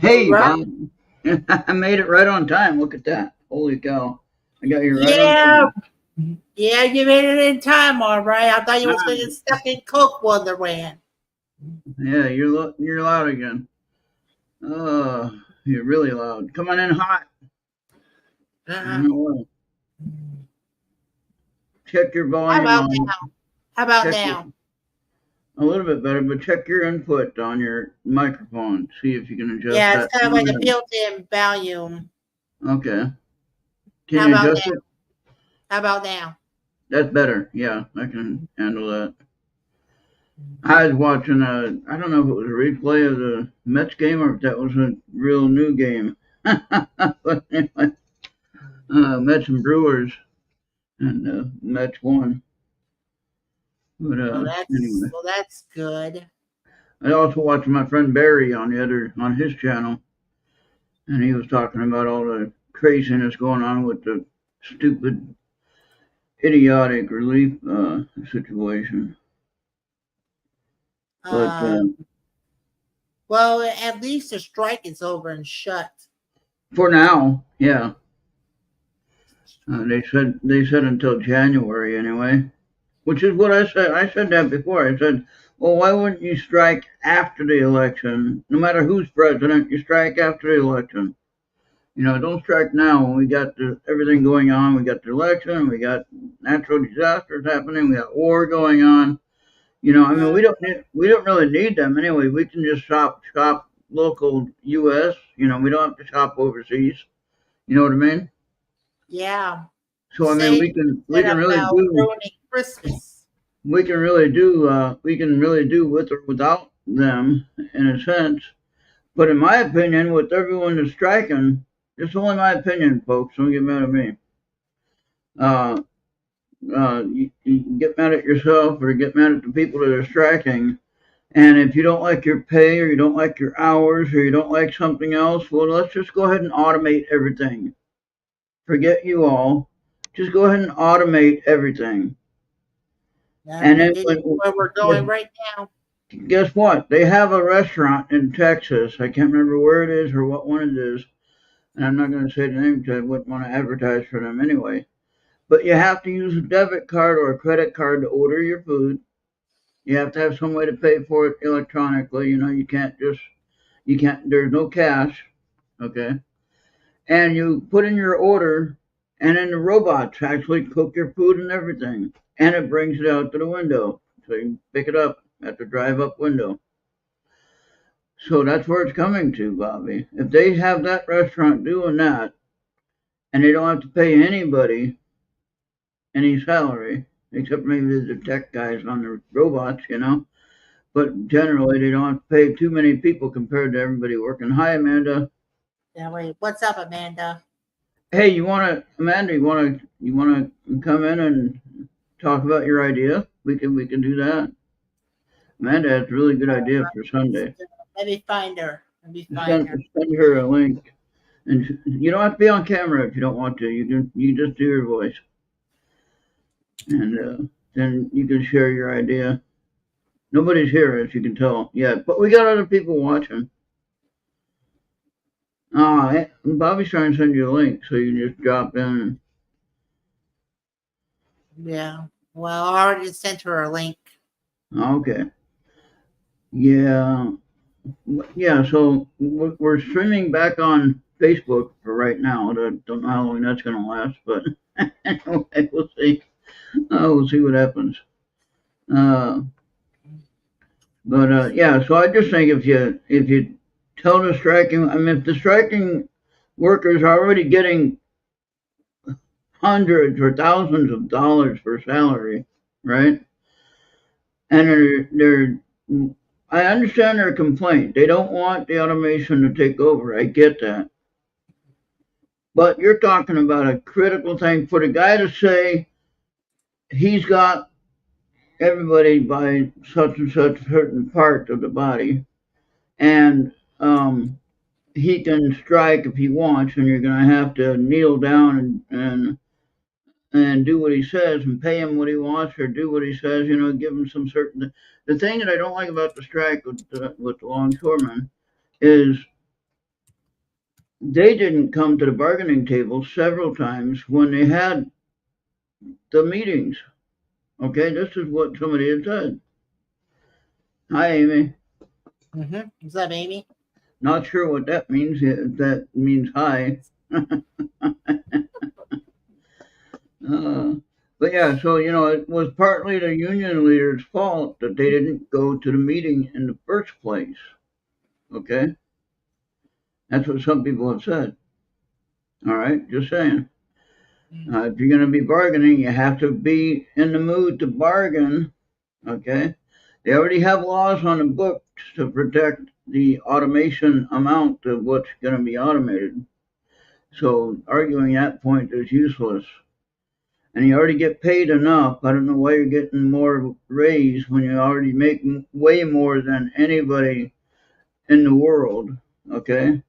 All Hey, right. Bob. I made it right on time. Look at that. Holy cow. I got you right on Yeah, time. yeah, you made it in time, all right. I thought you was going to Ah, get stuck in Coke Wonderland. yeah, you're loud again. Oh, you're really loud. Come on in hot. I Uh, know what. Check your how volume about on. now? How about Check your now? a little bit better, but check your input on your microphone. See if you can adjust Yeah, it's that. kind of like a built-in volume. Okay. Can How you about adjust now? it? How about now? That's better. Yeah, I can handle that. I was watching I don't know if it was a replay of the Mets game or if that was a real new game. But anyway, Mets and Brewers, and Mets won. But Well, that's anyway, well, that's good. I also watched my friend Barry on his channel, and he was talking about all the craziness going on with the stupid, idiotic relief situation. But Um, well, at least the strike is over and shut. for now, yeah, they said until January anyway. Which is what I said. I said that before. I said, well, why wouldn't you strike after the election? No matter who's president, you strike after the election. Don't strike now when we got everything going on. We got the election, we got natural disasters happening, we got war going on. I mean, Uh, we don't really need them anyway. We can just shop local U.S. We don't have to shop overseas. You know what I mean? yeah. So I mean, Say we said can really about do ruining Christmas. we can really do with or without them in a sense. But in my opinion, with everyone that's striking, it's only my opinion, folks. Don't get mad at me. Uh, you get mad at yourself or get mad at the people that are striking. And if you don't like your pay or you don't like your hours or you don't like something else, well, let's just go ahead and automate everything. Forget you all. Just go ahead and automate everything. And then This is where we're going right now. guess what? They have a restaurant in Texas. I can't remember where it is or what one it is. And I'm not going to say the name because I wouldn't want to advertise for them anyway. But you have to use a debit card or a credit card to order your food. You have to have some way to pay for it electronically. You can't, there's no cash. Okay. And you put in your order, and then the robots actually cook your food and everything. And it brings it out to the window. So you can pick it up at the drive up window. So that's where it's coming to, Bobby. If they have that restaurant doing that, and they don't have to pay anybody any salary, except maybe the tech guys on the robots. But generally, they don't have to pay too many people compared to everybody working. Hi, Amanda. Yeah, wait, what's up, Amanda? Hey, Amanda? You wanna come in and talk about your idea? We can do that. Amanda has a really good idea for Sunday. Let me find her. Let me find Send her. send her a link, and you don't have to be on camera if you don't want to. You just do your voice, and then you can share your idea. Nobody's here, as you can tell, yet, but we got other people watching. Bobby's trying to send you a link so you can just drop in. Yeah. Well, I already sent her a link. Okay. Yeah. Yeah. So we're streaming back on Facebook for right now. I don't know how long that's going to last, but anyway, we'll see. We'll see what happens. Uh, but yeah. So I just think if you tell the striking, I mean, if the striking workers are already getting hundreds or thousands of dollars for salary, right? And I understand their complaint. They don't want the automation to take over. I get that. But you're talking about a critical thing for the guy to say he's got everybody by such and such certain part of the body, and he can strike if he wants, and you're going to have to kneel down and do what he says and pay him what he wants or do what he says, give him some certain. The thing that I don't like about the strike with the longshoremen is they didn't come to the bargaining table several times when they had the meetings. Okay, this is what somebody had said. Hi, Amy. What's up, Amy? Not sure what that means. That means hi. Uh, but yeah, so it was partly the union leaders' fault that they didn't go to the meeting in the first place. Okay, that's what some people have said. All right, just saying. If you're going to be bargaining, you have to be in the mood to bargain. Okay, they already have laws on the books to protect the automation amount of what's going to be automated. So arguing that point is useless. And you already get paid enough. I don't know why you're getting more raise when you already make way more than anybody in the world. Okay,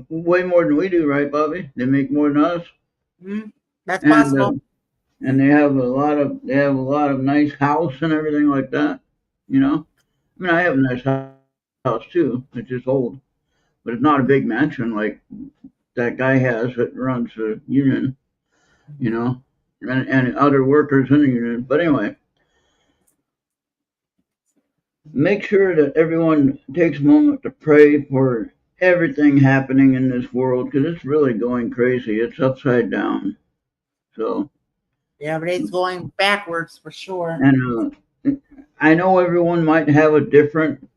way more than we do, right, Bobby? They make more than us, That's and possible. and they have a lot of nice house and everything like that. I mean, I have a nice house too. It's just old, but it's not a big mansion like that guy has that runs the union. You know, and other workers in the union. But anyway, make sure that everyone takes a moment to pray for everything happening in this world because it's really going crazy. It's upside down. So, Yeah, but it's going backwards for sure. and I know everyone might have a different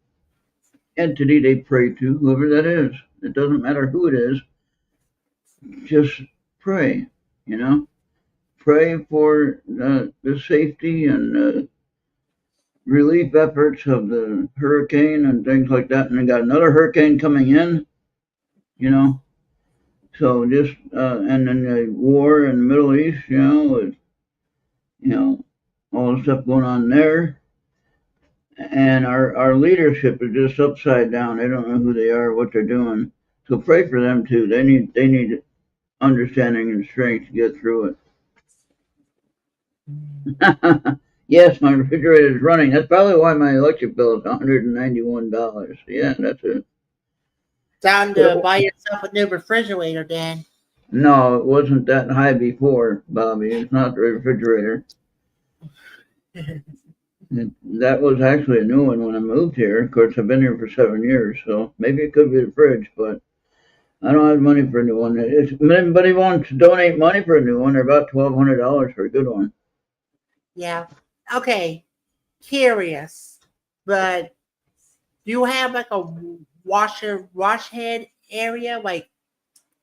entity they pray to, whoever that is. It doesn't matter who it is. Just pray. You know, pray for the safety and relief efforts of the hurricane and things like that. And they got another hurricane coming in. You know, so just and then the war in the Middle East. With all the stuff going on there. And our leadership is just upside down. They don't know who they are, what they're doing. So pray for them too. They need understanding and strength to get through it. Yes, my refrigerator is running. That's probably why my electric bill is $191. Yeah, that's it. Time But to buy yourself a new refrigerator, Dan. no, it wasn't that high before, Bobby. It's not the refrigerator. That was actually a new one when I moved here. Of course, I've been here for 7 years, so maybe it could be the fridge, but I don't have money for a new one. If anybody wants to donate money for a new one, they're about $1,200 for a good one. Yeah. Okay. Curious, but do you have like a wash head area? Like,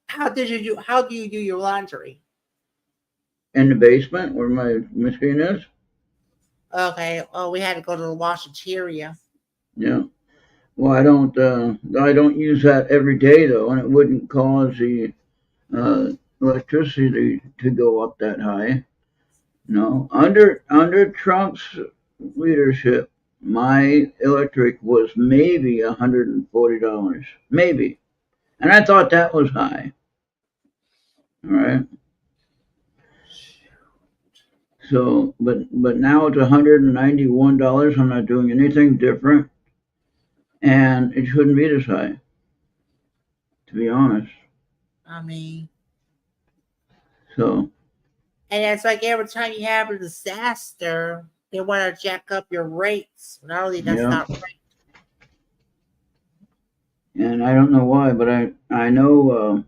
how do you do your laundry? In the basement where my machine is, Okay. Oh, we had to go to the washateria. yeah. Well, I don't use that every day though, and it wouldn't cause the electricity to go up that high. No, under Trump's leadership, my electric was maybe $140, maybe, and I thought that was high. All right, so but now it's $191. I'm not doing anything different, and it shouldn't be this high, to be honest. I mean, So and it's like every time you have a disaster, they want to jack up your rates. Not only that's yeah, not right. and I don't know why, but I know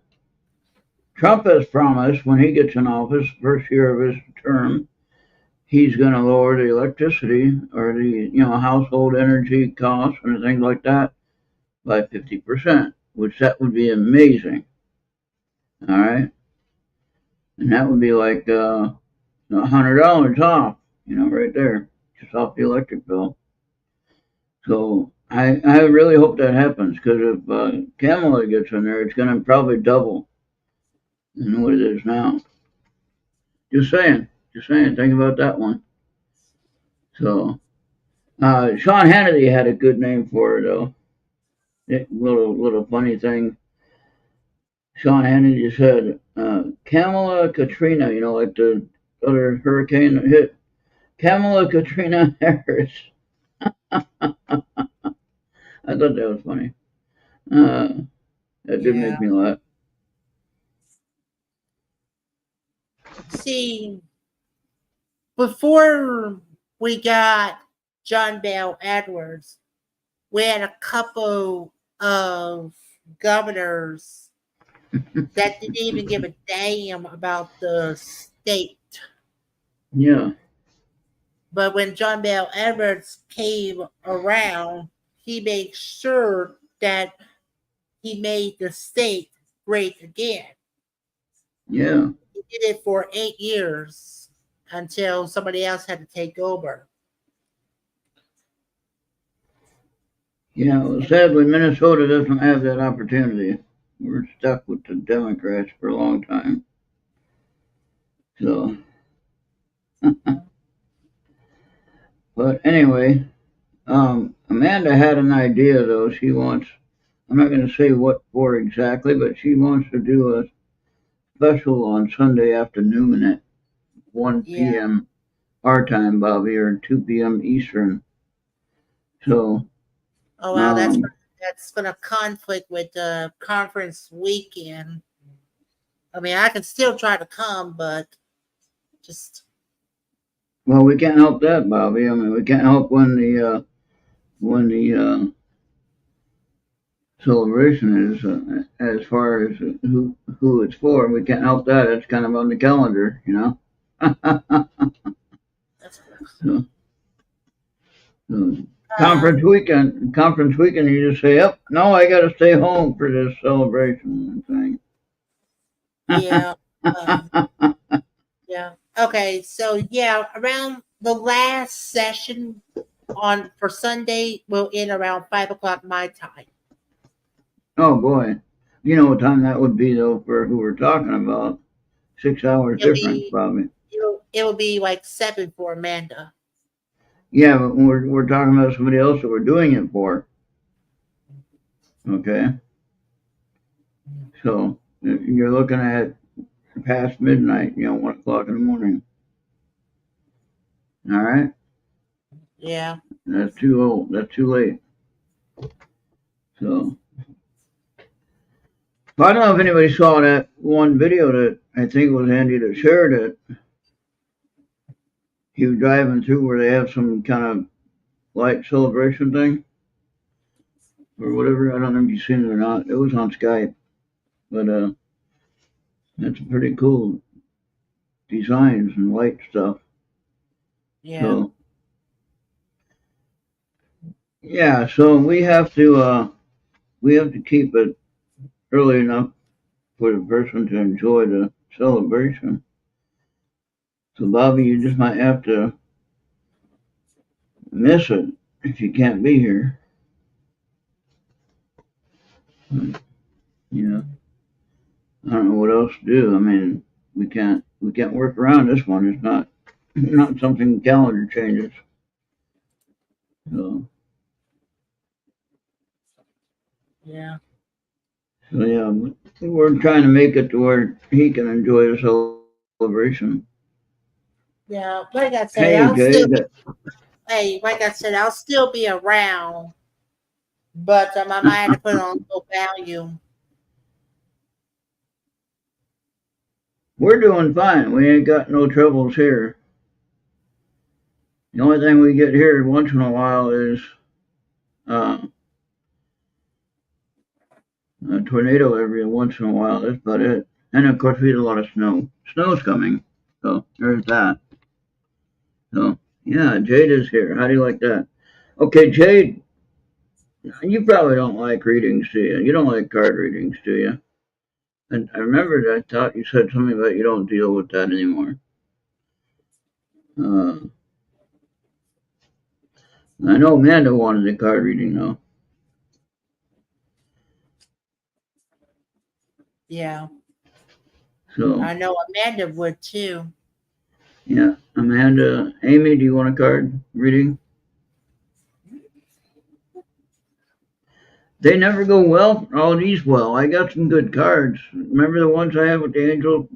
Trump has promised when he gets in office, first year of his term, he's going to lower the electricity or the household energy costs and things like that by 50%, which that would be amazing. All right, and that would be like $100 off, right there, just off the electric bill. So I really hope that happens because if Kamala gets in there, it's going to probably double than what it is now. Just saying, just saying. Think about that one. So Sean Hannity had a good name for it though. Little funny thing. Sean Hannity said Kamala Katrina, like the other hurricane that hit. Kamala Katrina Harris. I thought that was funny. Uh, that did make Yeah. me laugh. See, before we got John Bell Edwards, we had a couple of governors that didn't even give a damn about the state. Yeah, But when John Bell Edwards came around, he made sure that he made the state great again. yeah, He did it for 8 years until somebody else had to take over. yeah. Well, sadly, Minnesota doesn't have that opportunity. We're stuck with the Democrats for a long time. So, but anyway, Amanda had an idea though. She wants, I'm not going to say what for exactly, but she wants to do a special on Sunday afternoon at 1 Yeah. p.m. our time, Bobby, or 2 p.m. Eastern. So, Oh wow, um, that's gonna conflict with the conference weekend. I mean, I can still try to come, but just well, we can't help that, Bobby. I mean, we can't help when the celebration is as far as who it's for. We can't help that. It's kind of on the calendar, you know. that's So, so um conference weekend. You just say, "Yep, no, I got to stay home for this celebration thing." yeah. Um yeah. Okay, so yeah, around the last session on for Sunday will end around 5 o'clock my time. Oh boy, you know what time that would be though for who we're talking about. 6 hours It'll difference, be probably. it'll be like 7 for Amanda. Yeah, but we're talking about somebody else that we're doing it for. Okay, so you're looking at past midnight. 1 o'clock in the morning. All right, Yeah. that's too old. That's too late. So I don't know if anybody saw that one video that I think it was Andy that shared it. He was driving through where they have some kind of light celebration thing or whatever. I don't know if you've seen it or not. It was on Skype, but that's pretty cool designs and light stuff. Yeah. So yeah, so we have to keep it early enough for the person to enjoy the celebration. So Bobby, you just might have to miss it if you can't be here. You know, I don't know what else to do. I mean, we can't work around this one. It's not something the calendar changes. So Yeah. so yeah, we're trying to make it to where he can enjoy the celebration. Yeah. Like I said, Hey I'll Jay, still be I'll still be around, but I might have to put on low value. we're doing fine. We ain't got no troubles here. The only thing we get here once in a while is uh, a tornado every once in a while. That's about it. And of course, we get a lot of snow. Snow's coming, so there's that. So yeah, Jade is here. How do you like that? Okay, Jade, you probably don't like readings, do you? You don't like card readings, do you? And I remembered I thought you said something about you don't deal with that anymore. Uh, I know Amanda wanted a card reading though. Yeah. So I know Amanda would too. yeah, Amanda, Amy, do you want a card reading? They never go well. Oh, these well. I got some good cards. Remember the ones I have with the angels?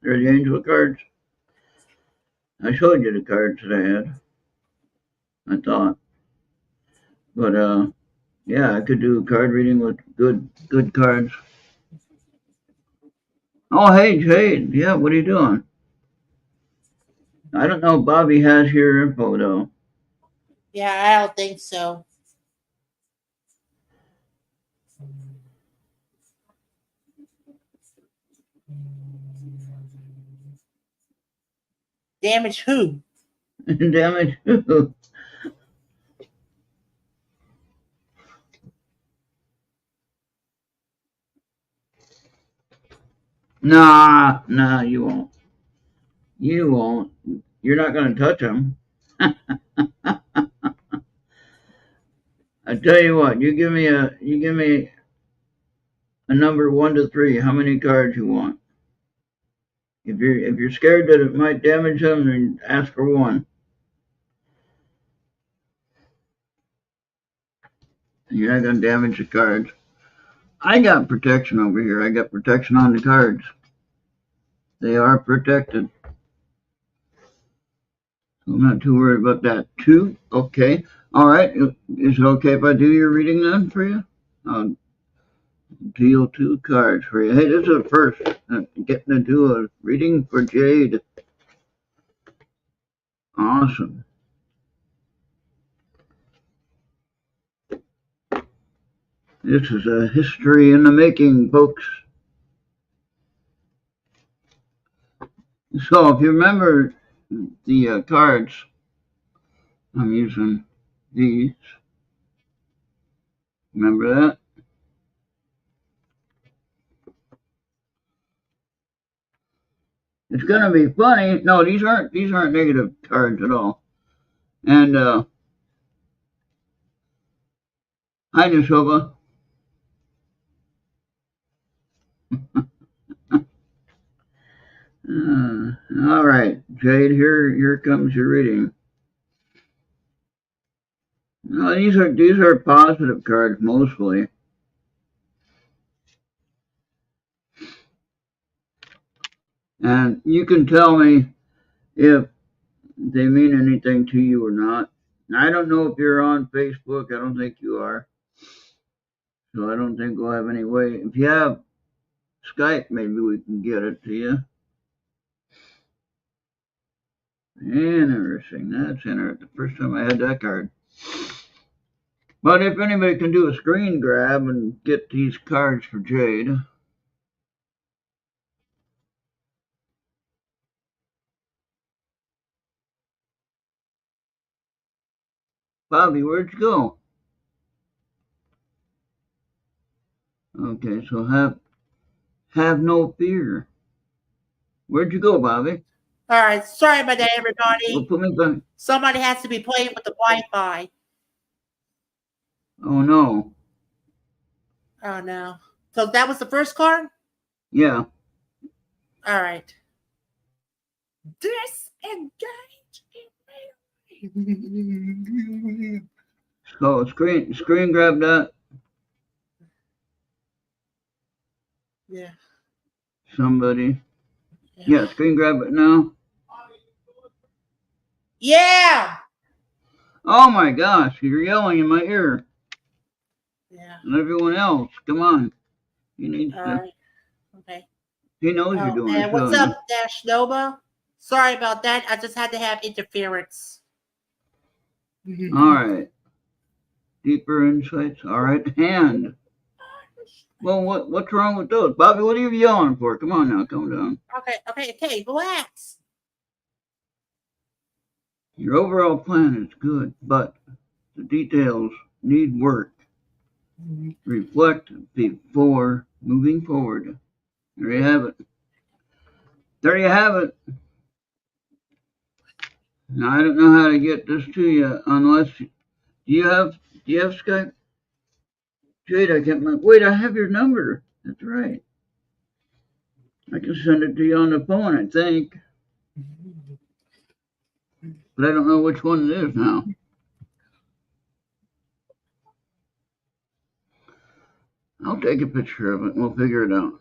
They're the angel cards. I showed you the cards that I had. I thought, but yeah, I could do a card reading with good cards. Oh, hey, Jade. Yeah, what are you doing? I don't know if Bobby has your info, though. Yeah, I don't think so. Damage who? Damn it. Nah, you won't. You won't. You're not going to touch him. I tell you what, you give me a number 1 to 3. How many cards you want? If you're scared that it might damage them, then ask for 1. You're not going to damage the cards. I got protection over here. I got protection on the cards. They are protected. So I'm not too worried about that. 2, okay. All right. Is it okay if I do your reading then for you? I'll deal 2 cards for you. Hey, this is a first. Getting to do a reading for Jade. Awesome. This is a history in the making, folks. So if you remember the cards, I'm using these. Remember that? It's gonna be funny. No, these aren't negative cards at all. And hi, Nishova. All right, Jade. Here comes your reading. No, these are positive cards mostly, and you can tell me if they mean anything to you or not. I don't know if you're on Facebook. I don't think you are, so I don't think we'll have any way. If you have Skype, maybe we can get it to you. Interesting. That's interesting. The first time I had that card. But if anybody can do a screen grab and get these cards for Jade. Bobby, where'd you go? Okay, so have no fear. Where'd you go, Bobby? All right, sorry about that, Well, everybody. put me back. Somebody has to be playing with the Wi-Fi. Oh no. Oh no. So that was the first card? Yeah. All right. Disengage. So screen grab that. Yeah. Somebody. Yeah. Yeah, screen grab it now. Yeah. Oh my gosh, you're yelling in my ear. Yeah. And everyone else. Come on. He needs All to. right. Okay. He knows you're Oh, doing a and what's show. up, Dash Nova? Sorry about that. I just had to have interference. All right. Deeper insights. All right. Hand. Well, what's wrong with those, Bobby? What are you yelling for? Come on now, calm down. Okay. Relax. Your overall plan is good, but the details need work. Reflect before moving forward. There you have it. There you have it. Now I don't know how to get this to you unless do you have Skype? Jade, I can't remember. Wait, I have your number. That's right. I can send it to you on the phone, I think. But I don't know which one it is now. I'll take a picture of it and we'll figure it out.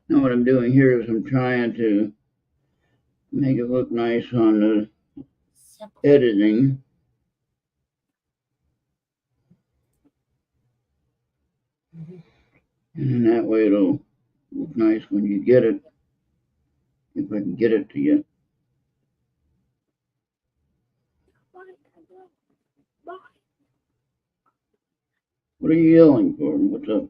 Now what I'm doing here is I'm trying to make it look nice on the editing. And that way it'll look nice when you get it. If I can get it to you. What are you yelling for? What's up?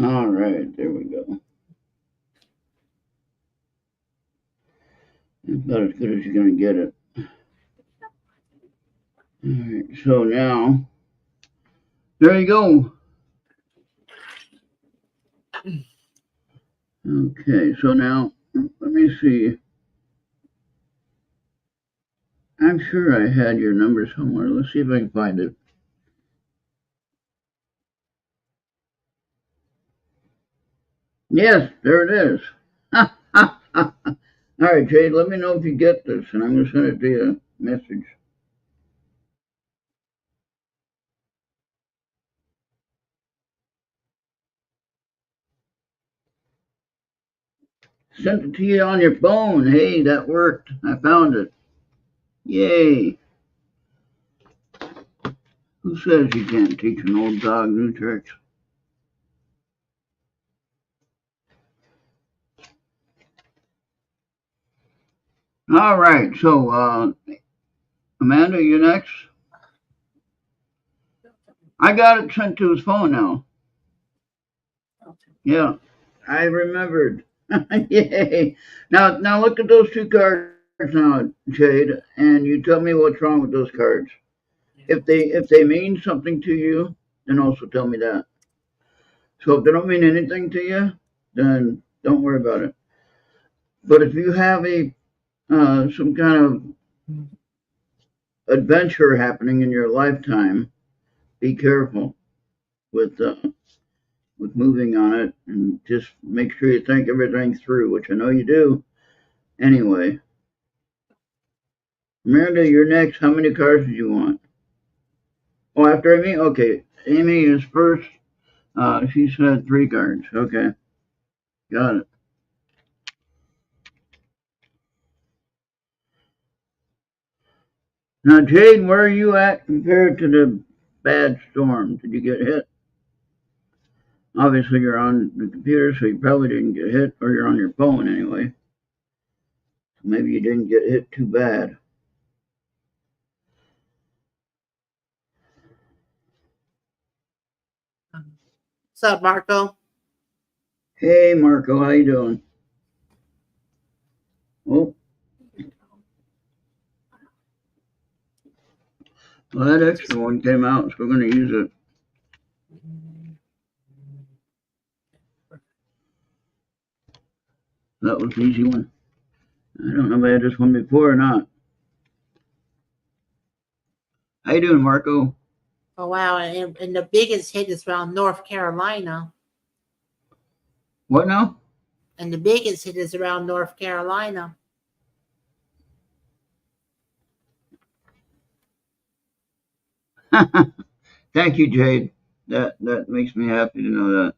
All right, there we go. That's about as good as you're going to get it. All right, so now, there you go. Okay, so now, let me see. I'm sure I had your number somewhere. Let's see if I can find it. Yes, there it is. All right, Jade, let me know if you get this, and I'm going to send it to you a message. Sent it to you on your phone. Hey, that worked. I found it. Yay. Who says you can't teach an old dog new tricks? All right, so Amanda, you next? I got it sent to his phone now. Yeah, I remembered. Yay. Now look at those two cards now, Jade, and you tell me what's wrong with those cards. If they mean something to you, then also tell me that. So if they don't mean anything to you, then don't worry about it. But if you have some kind of adventure happening in your lifetime, be careful with moving on it, and just make sure you think everything through, which I know you do. Anyway, Miranda, you're next. How many cards do you want? Oh, after Amy? Okay. Amy is first. She said 3 cards. Okay. Got it. Now, Jade, where are you at compared to the bad storm? Did you get hit? Obviously, you're on the computer, so you probably didn't get hit, or you're on your phone anyway. Maybe you didn't get hit too bad. What's up, Marco? Hey, Marco, how you doing? Oh, well, that extra one came out, so we're going to use it. That was an easy one. I don't know if I had this one before or not. How you doing, Marco? Oh wow! And the biggest hit is around North Carolina. What now? And the biggest hit is around North Carolina. Thank you, Jade. That makes me happy to know that.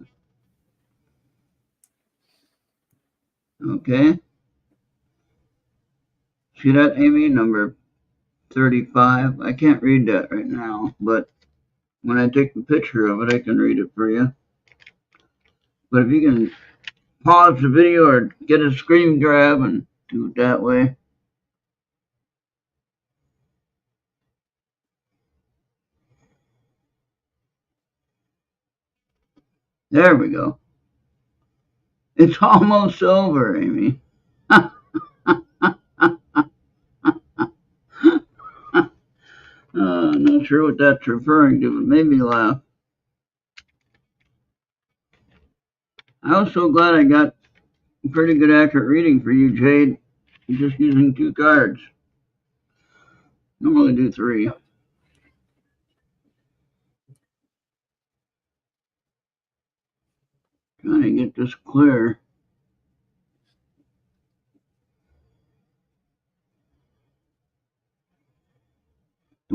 Okay. See that, Amy? Number 35. I can't read that right now, but when I take the picture of it, I can read it for you. But if you can pause the video or get a screen grab and do it that way. There we go. It's almost over, Amy. I'm not sure what that's referring to, but it made me laugh. I was so glad I got a pretty good accurate reading for you, Jade, just using 2 cards. Normally do 3. Trying to get this clear.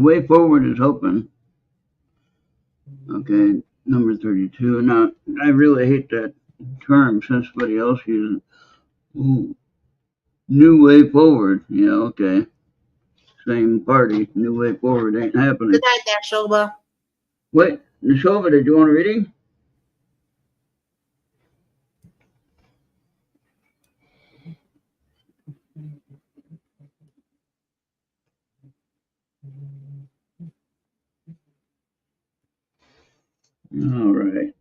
The way forward is open. Okay, number 32. Now, I really hate that term since somebody else uses it. Ooh, new way forward. Yeah, okay. Same party. New way forward ain't happening. Good night, there, Shoba. Wait, Nishova, did you want a reading? All right.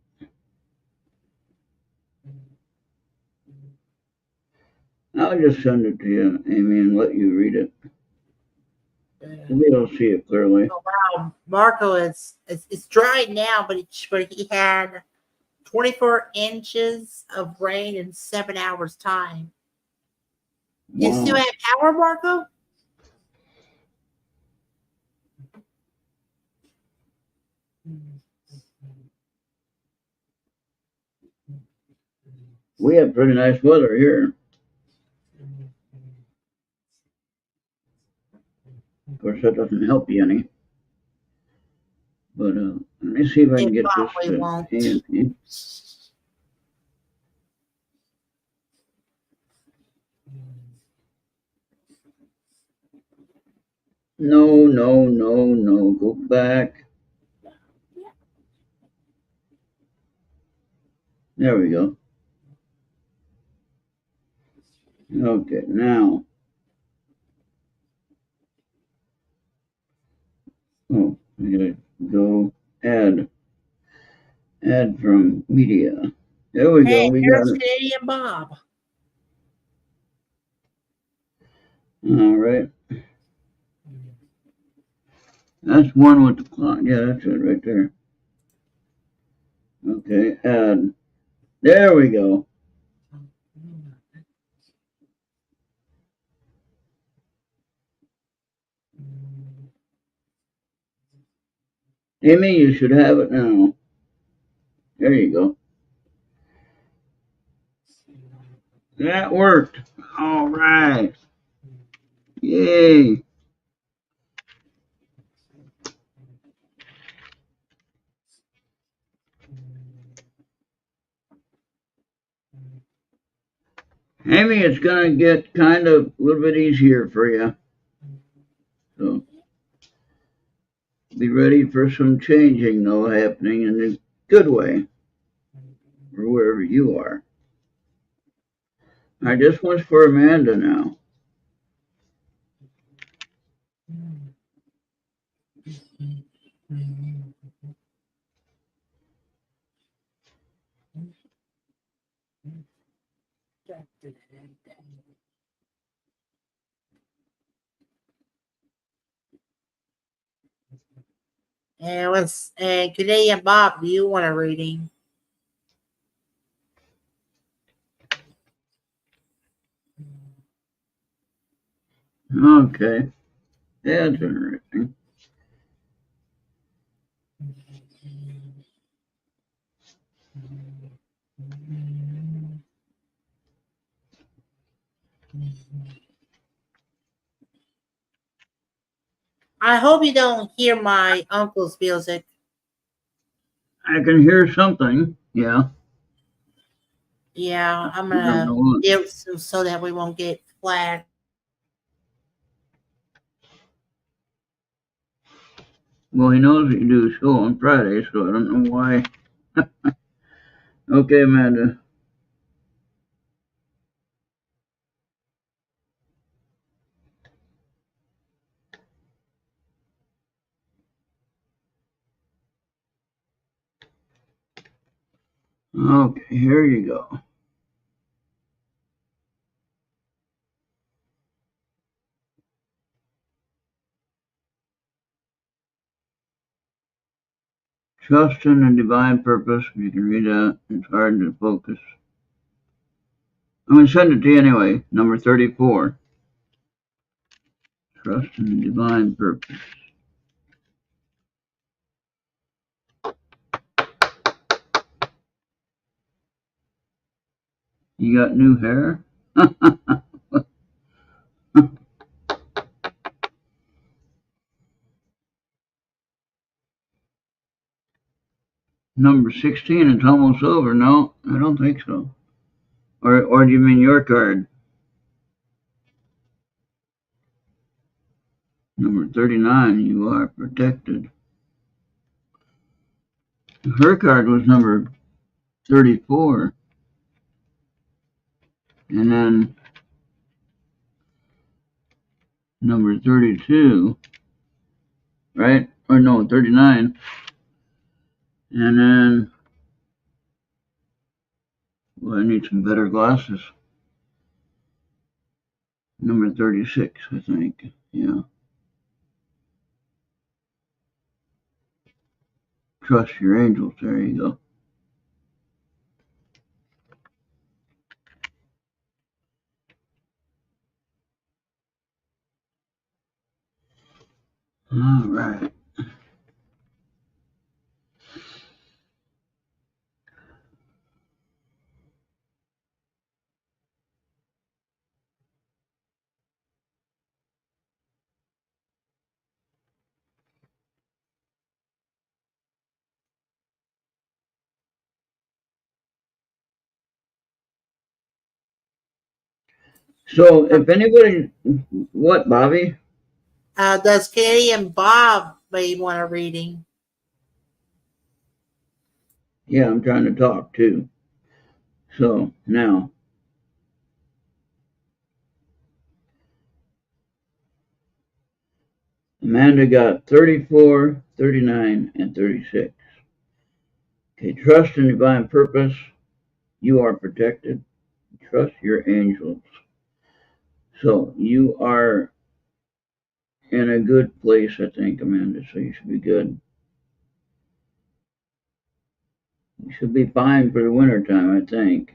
I'll just send it to you, Amy, and let you read it. Maybe you'll see it clearly. Oh, wow, Marco it's dry now, but he had 24 inches of rain in 7 hours time. You Wow. still have power, Marco? We have pretty nice weather here. Of course, that doesn't help you any. But let me see if I can It get probably this won't. hand. No, no, no, no. Go back. There we go. Okay, now. Oh, I gotta go add from media. There we go. Hey, We got there's it. Canadian Bob. All right. That's one with the clock. Yeah, that's it right there. Okay, add. There we go. Amy, you should have it now. There you go. That worked. All right. Yay. Amy, it's going to get kind of a little bit easier for you. So be ready for some changing, though, happening in a good way, or wherever you are. All right, this one's for Amanda now. And Canadian Bob, do you want a reading? Okay. That's interesting. I hope you don't hear my uncle's music. I can hear something. Yeah. Yeah, I'm I don't know gonna what. do it so that we won't get flagged. Well, he knows that you do a show on Friday, so I don't know why. Okay, Amanda. Okay, here you go. Trust in the divine purpose. You can read that. It's hard to focus. I'm going to send it to you anyway. Number 34. Trust in the divine purpose. You got new hair? Number 16, it's almost over. No, I don't think so. Or do you mean your card? Number 39, you are protected. Her card was number 34. And then number 32, right? Or no, 39. And then, well, I need some better glasses. Number 36, I think. Yeah. Trust your angels. There you go. All right. So if anybody, what, Bobby? Does Katie and Bob may want a reading? Yeah, I'm trying to talk too. So now, Amanda got 34, 39, and 36. Okay, trust in divine purpose. You are protected. Trust your angels. So you are in a good place, I think, Amanda. So you should be good. You should be fine for the winter time, I think.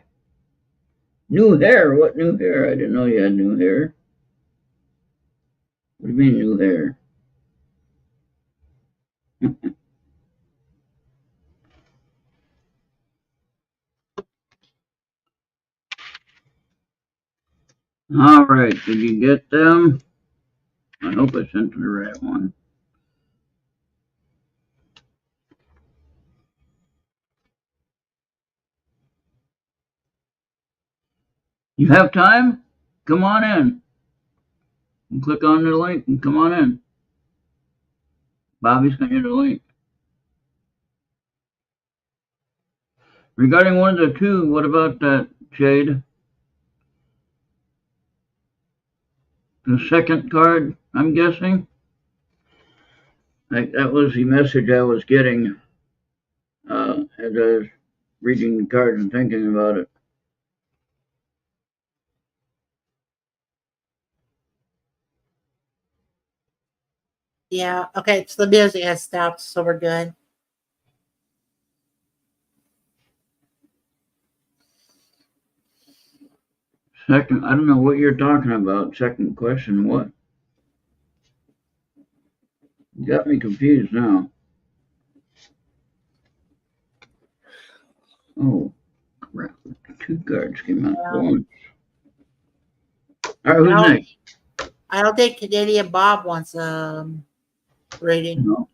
New hair? What new hair? I didn't know you had new hair. What do you mean new hair? All right, did you get them? I hope I sent the right one. You have time? Come on in. And click on the link and come on in. Bobby sent you the link. Regarding one of the two, what about that, Jade? The second card, I'm guessing? That was the message I was getting as I was reading the card and thinking about it. Yeah. Okay. So the music has stopped, so we're good. Second, I don't know what you're talking about. Second question, what? You got me confused now. Oh, crap. Two cards came out at once. All right, who's next? I don't think Canadian Bob wants reading. No.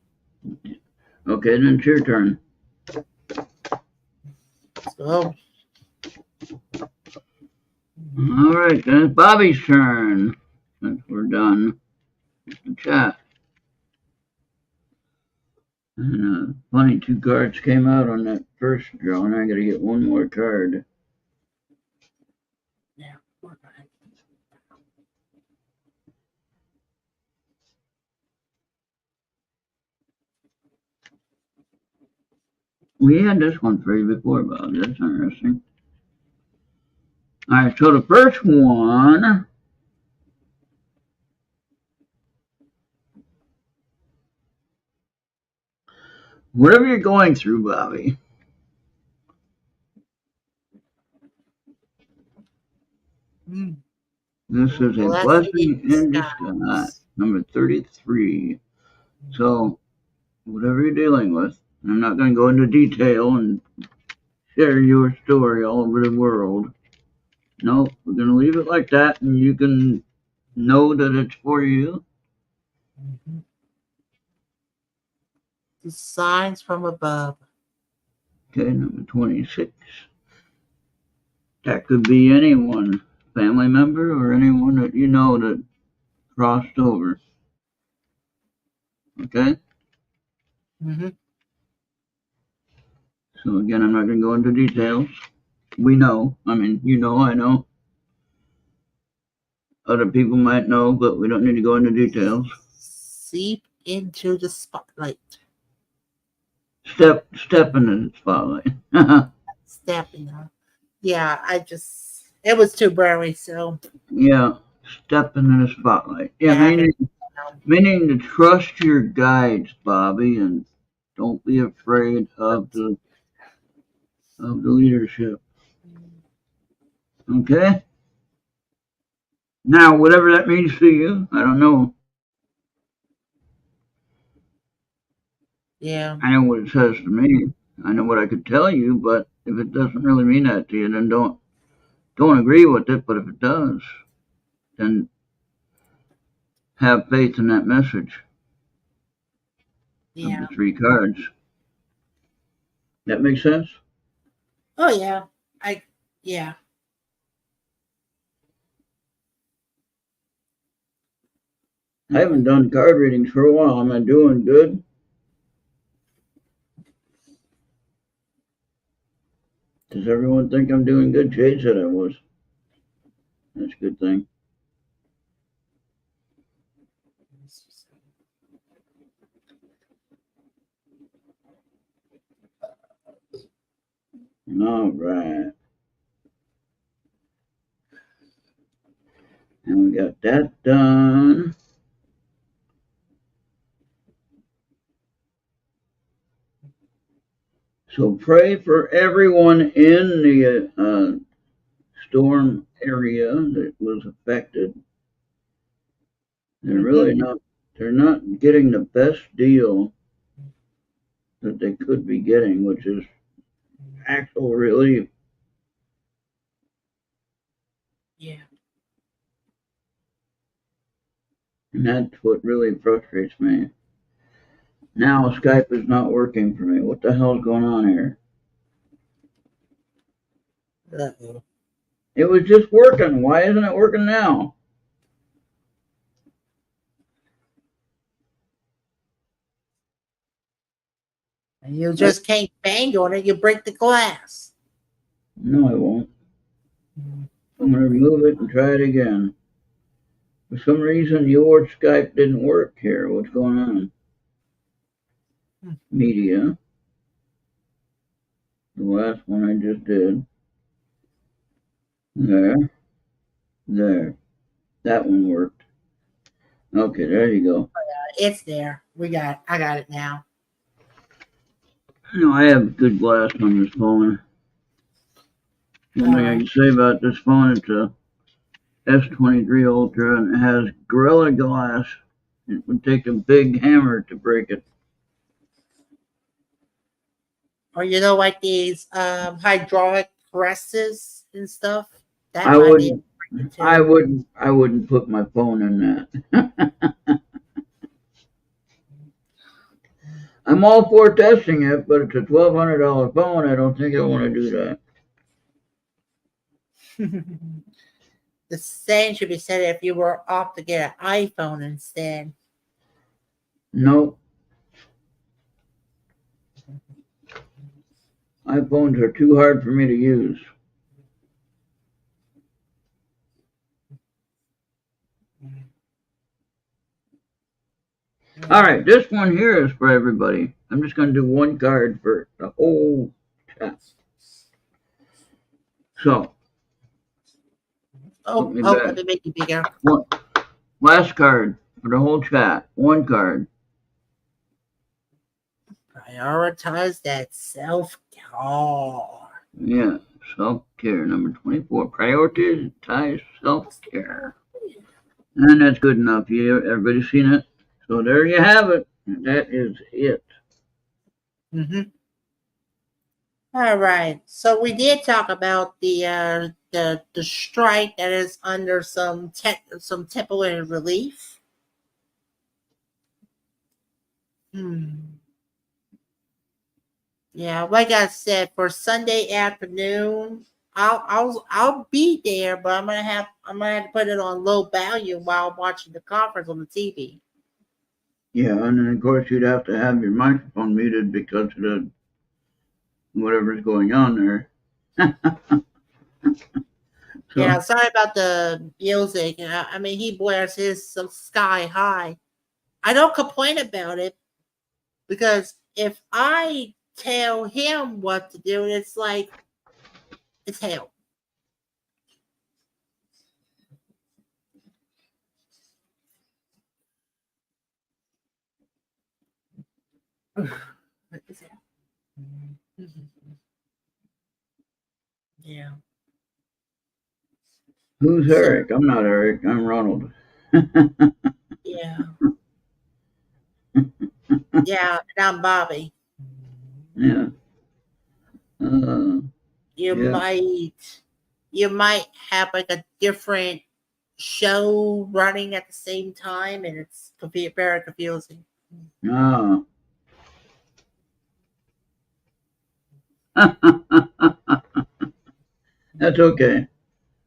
Okay, then it's your turn. So All right, then it's Bobby's turn. Since we're done with the chat. And funny, two cards came out on that first draw, and I gotta get one more card. yeah, we're good. We had this one for you before, Bob. That's interesting. All right, so the first one. Whatever you're going through, Bobby. This is a blessing in disguise. Number 33. So, whatever you're dealing with, I'm not going to go into detail and share your story all over the world. No, we're going to leave it like that, and you can know that it's for you. The signs from above. Okay, number 26. That could be anyone, family member or anyone that you know that crossed over. Okay? Mm-hmm. So again, I'm not going to go into details. We know. I mean, you know, I know. Other people might know, but we don't need to go into details. Seep into the spotlight. Step in the spotlight. Stepping on. Yeah, it was too blurry, so Yeah, step into the spotlight. Yeah, yeah, I can. meaning to trust your guides, Bobby, and don't be afraid of the leadership. Okay? Now, whatever that means to you, I don't know. Yeah. I know what it says to me. I know what I could tell you, but if it doesn't really mean that to you, then don't agree with it. But if it does, then have faith in that message of Yeah. the three cards. That makes sense? Oh yeah. Yeah. I haven't done card readings for a while. Am I doing good? Does everyone think I'm doing good? Jade said I was. That's a good thing. All right. And we got that done. So pray for everyone in the storm area that was affected. They're really not. They're not getting the best deal that they could be getting, which is actual relief. Yeah. And that's what really frustrates me. Now Skype is not working for me. What the hell's going on here? Uh-oh. It was just working. Why isn't it working now? And you just can't bang on it, you break the glass. No, I won't. I'm going to remove it and try it again. For some reason, your Skype didn't work here. What's going on? Media. The last one I just did. There. There. That one worked. Okay, there you go. It's there. I got it now. You know, I have good glass on this phone. One thing I can say about this phone, it's a S23 Ultra and it has Gorilla Glass. It would take a big hammer to break it. Or like these hydraulic presses and stuff. That I might be wouldn't. too. I wouldn't put my phone in that. I'm all for testing it, but it's a $1,200 phone. I don't think I want to do that. The same should be said if you were off to get an iPhone instead. Nope. iPhones are too hard for me to use. All right, this one here is for everybody. I'm just going to do one card for the whole chat. So, let me make it bigger. Last card for the whole chat. One card. Prioritize that self-care. Yeah, self-care. Number 24. Prioritize self-care. And that's good enough. Everybody seen it? So there you have it. That is it. All right. So we did talk about the strike that is under some temporary relief. Yeah, like I said, for Sunday afternoon, I'll be there, but I'm gonna have to put it on low value while I'm watching the conference on the TV. Yeah, and then of course you'd have to have your microphone muted because of the whatever's going on there. Yeah, So sorry about the music. I mean, he blares his some sky high. I don't complain about it because if I tell him what to do, it's like it's hell. It's hell. Yeah. who's So Eric? I'm not Eric. I'm Ronald. yeah, yeah, and I'm Bobby. Yeah. Uh, You yeah. might you might have like a different show running at the same time, and it's very confusing. Ah. That's okay.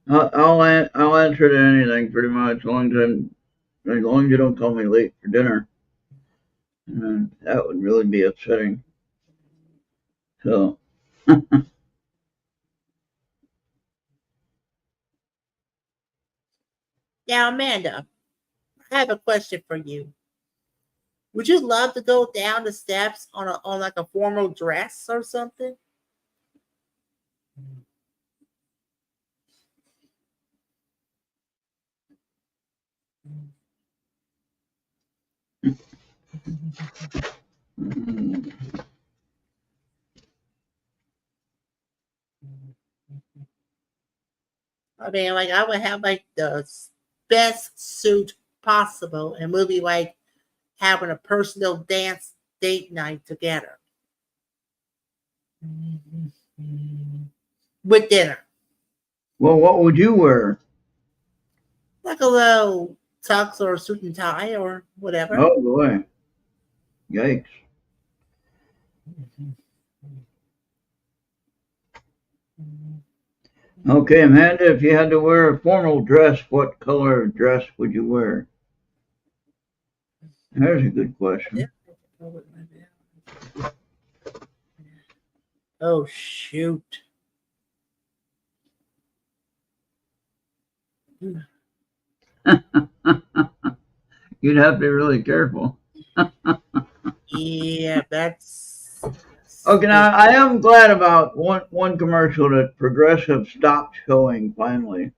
I'll answer to anything pretty much, as long as you don't call me late for dinner. That would really be upsetting. So, Now, Amanda, I have a question for you. Would you love to go down the steps on like a formal dress or something? mm, I mean, like I would have like the best suit possible, and we'll be like having a personal dance date night together with dinner, well, what would you wear? like a little tux or a suit and tie or whatever. Oh boy, yikes. Okay, Amanda, if you had to wear a formal dress, what color of dress would you wear? There's a good question. Oh shoot! You'd have to be really careful. Yeah, that's Okay, now I am glad about one commercial that Progressive stopped showing finally.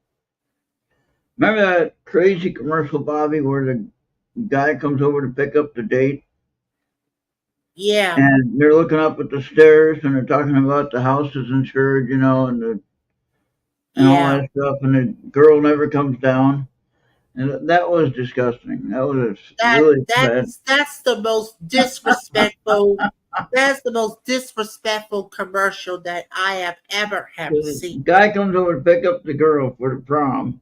Remember that crazy commercial, Bobby, where the guy comes over to pick up the date yeah, and they're looking up at the stairs and they're talking about the house is insured, and all yeah. that stuff, and the girl never comes down. And that was disgusting. That was That really bad. that's the most disrespectful. That's the most disrespectful commercial that I have The seen. guy comes over to pick up the girl for the prom,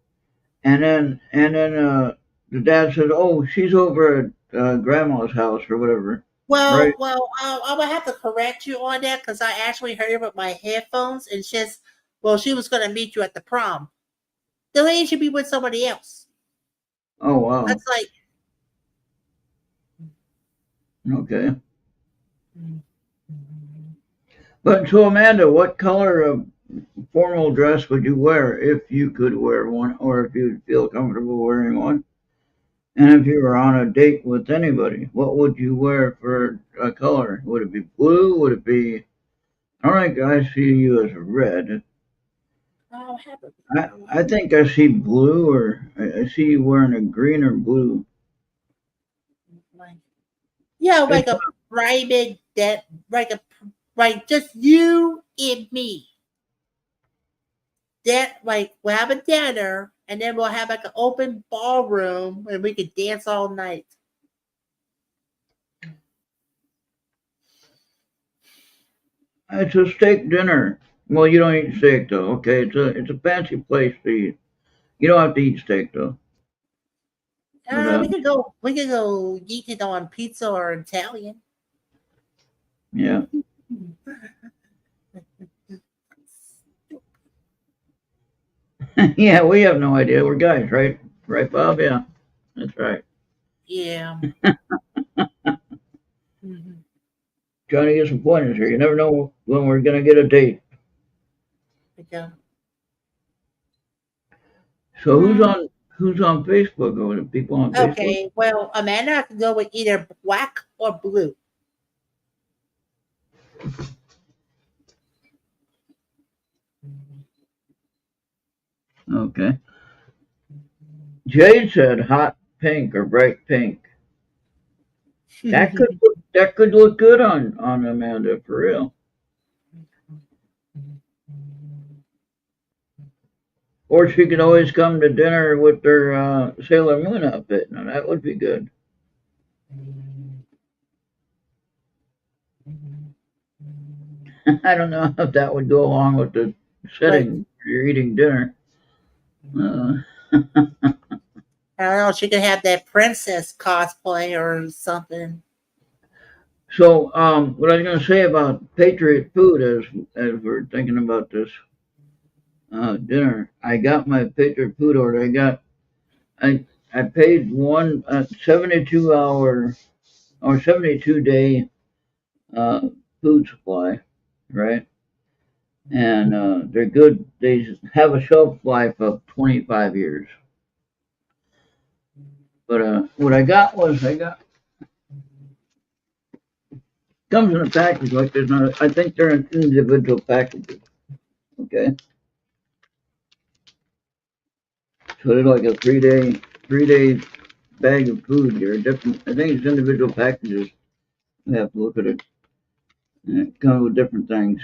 and then the dad says, "Oh, she's over at grandma's house or whatever." Right? I would have to correct you on that because I actually heard it with my headphones, and she was going to meet you at the prom. The lady should be with somebody else. Oh wow. That's like, Okay. But so Amanda, what color of formal dress would you wear if you could wear one, or if you'd feel comfortable wearing one? And if you were on a date with anybody, what would you wear for a color? Would it be blue? Would it be? I don't think I see you as red. oh, happen. I think I see blue, or I see you wearing a green or blue. Yeah, It's like a private that like just you and me. That like we'll have a dinner and then we'll have like an open ballroom and we could dance all night. it's a steak dinner. Well, you don't eat steak though. Okay, it's a fancy place to eat. You don't have to eat steak though. But We could go eat it on pizza or Italian. yeah. Yeah, we have no idea. We're guys, right? Right, Bob? Yeah, that's right. Yeah. Mhm. Trying to get some pointers here. You never know when we're gonna get a date. Yeah. So who's on Facebook? Or the people on Facebook? Okay. Well, Amanda has to go with either black or blue. Okay. Jade said hot pink or bright pink. That could look good on Amanda for real. Or she could always come to dinner with her Sailor Moon outfit. Now that would be good. I don't know if that would go along with the Like, setting. You're eating dinner. Uh, I don't know, she could have that princess cosplay or something. so what I was going to say about Patriot food, as we're thinking about this dinner, I got my Patriot food order. I paid one 72 hour or 72 day uh, food supply, right? And they're good. They have a shelf life of 25 years. But what I got comes in a package like there's not. I think they're in individual packages. Okay, so they're like a 3 day bag of food. They're different. I think it's individual packages. We have to look at it. And it comes with different things.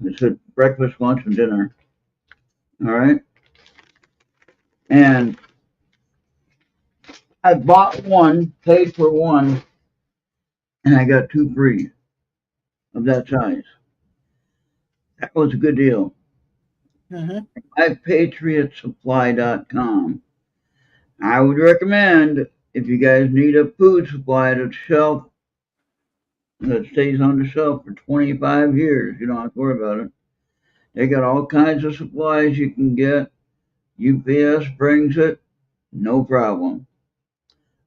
It's a breakfast, lunch, and dinner. All right, and I bought one, paid for one, and I got two free of that size. That was a good deal. Hmm. At patriotsupply.com. I would recommend if you guys need a food supply that stays on the shelf for 25 years, you don't have to worry about it. They got all kinds of supplies you can get. UPS brings it, no problem.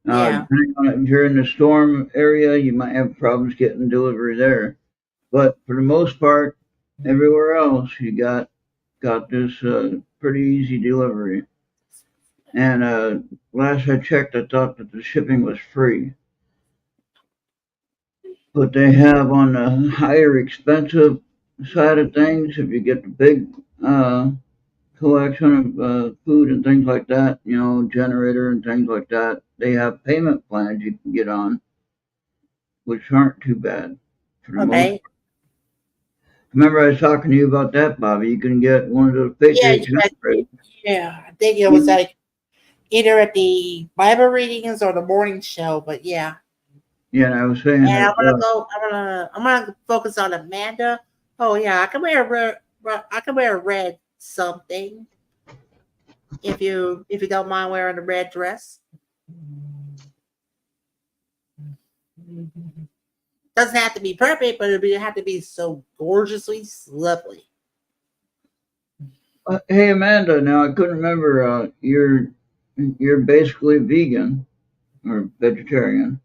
Yeah. Depending on if you're in the storm area, you might have problems getting delivery there. But for the most part, everywhere else, you got this pretty easy delivery. And last I checked, I thought that the shipping was free. But they have on the higher expensive side of things, if you get the big collection of food and things like that, generator and things like that, they have payment plans you can get on, which aren't too bad for the most. Okay. Remember, I was talking to you about that, Bobby. You can get one of those Yeah. Patriot generators. Yeah. I think it was like either at the Bible readings or the morning show, but yeah. Yeah, and I was saying And I'm that. gonna go. I'm gonna focus on Amanda. Oh yeah, I can wear a red. I can wear a red something if you don't mind wearing a red dress. Doesn't have to be perfect, but it have to be so gorgeously lovely. Hey, Amanda. Now I couldn't remember. You're basically vegan or vegetarian.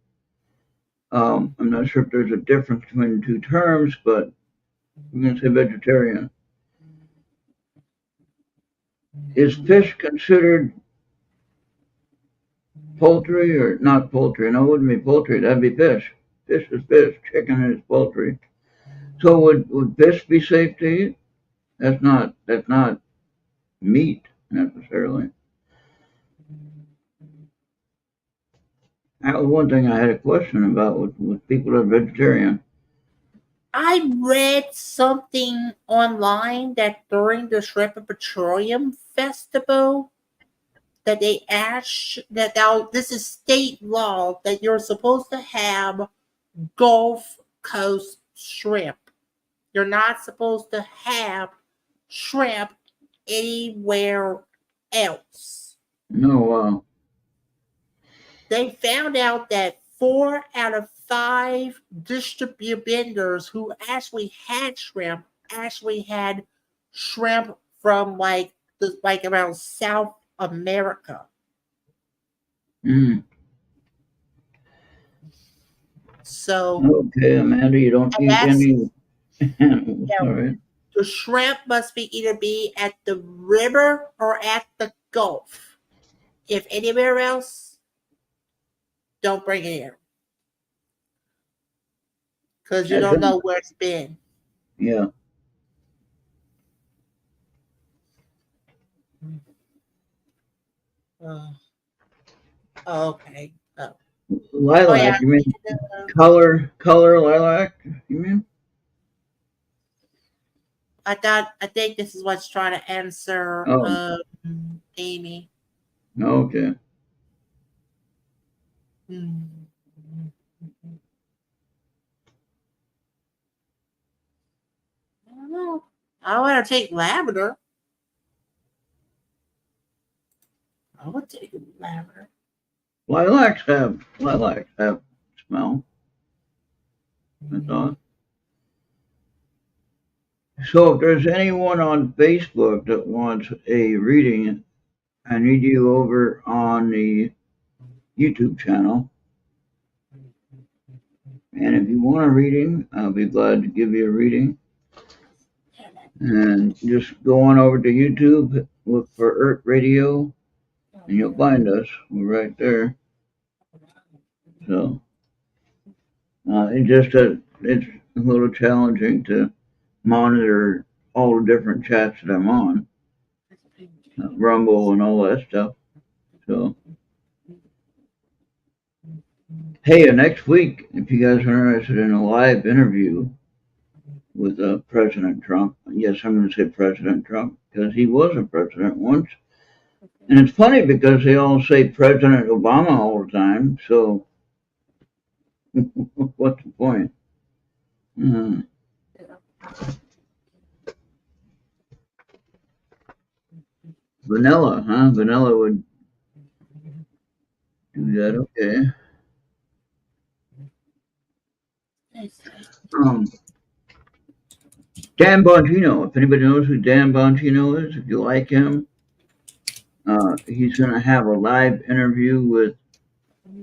I'm not sure if there's a difference between the two terms, but I'm going to say vegetarian. Is fish considered poultry or not poultry? No, it wouldn't be poultry. That'd be fish. Fish is fish. Chicken is poultry. So would fish be safe to eat? That's not meat necessarily. That was one thing I had a question about with people that are vegetarian. I read something online that during the Shrimp and Petroleum Festival that they asked that now this is state law that you're supposed to have Gulf Coast shrimp. You're not supposed to have shrimp anywhere else. No, They found out that 4 out of 5 distributors who actually had shrimp actually had shrimp from like around South America. Mm. So Okay, Amanda, you don't and eat that's any animals, yeah, all right? the shrimp must be either be at the river or at the Gulf. If anywhere else, don't bring it here because you That's don't it. know where it's been. Yeah. Uh, okay. Oh yeah. Lilac, you mean color lilac, you mean? I think this is what's trying to answer Oh, Amy. okay. Hmm. I don't know. I want to take lavender. I would take lavender. Lilacs have smell, I thought. So if there's anyone on Facebook that wants a reading, I need you over on the YouTube channel. And if you want a reading, I'll be glad to give you a reading. And just go on over to YouTube, look for Errt Radio, and you'll find us. We're right there. So it's a little challenging to monitor all the different chats that I'm on, Rumble and all that stuff. So hey, next week, if you guys are interested in a live interview with President Trump, yes, I'm going to say President Trump because he was a president once. And it's funny because they all say President Obama all the time. So what's the point? Uh, Vanilla, huh? Vanilla would do that. Okay. Um, Dan Bongino. If anybody knows who Dan Bongino is, if you like him, he's going to have a live interview with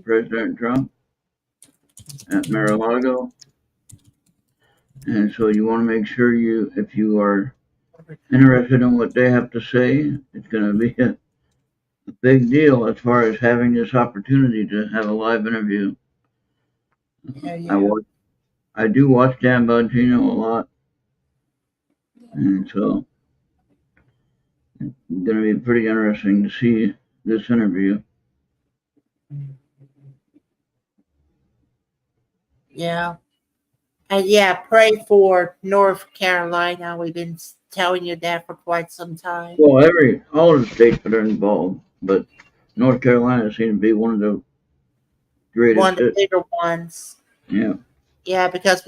President Trump at Mar-a-Lago. And so you want to make sure if you are interested in what they have to say, it's going to be a big deal as far as having this opportunity to have a live interview. Yeah. I do watch Dan Bongino a lot, and so it's going to be pretty interesting to see this interview. Yeah. And yeah, pray for North Carolina. We've been telling you that for quite some time. Well, all of the states that are involved, but North Carolina seems to be one of the greatest One of the hits. bigger ones. Yeah. Yeah, because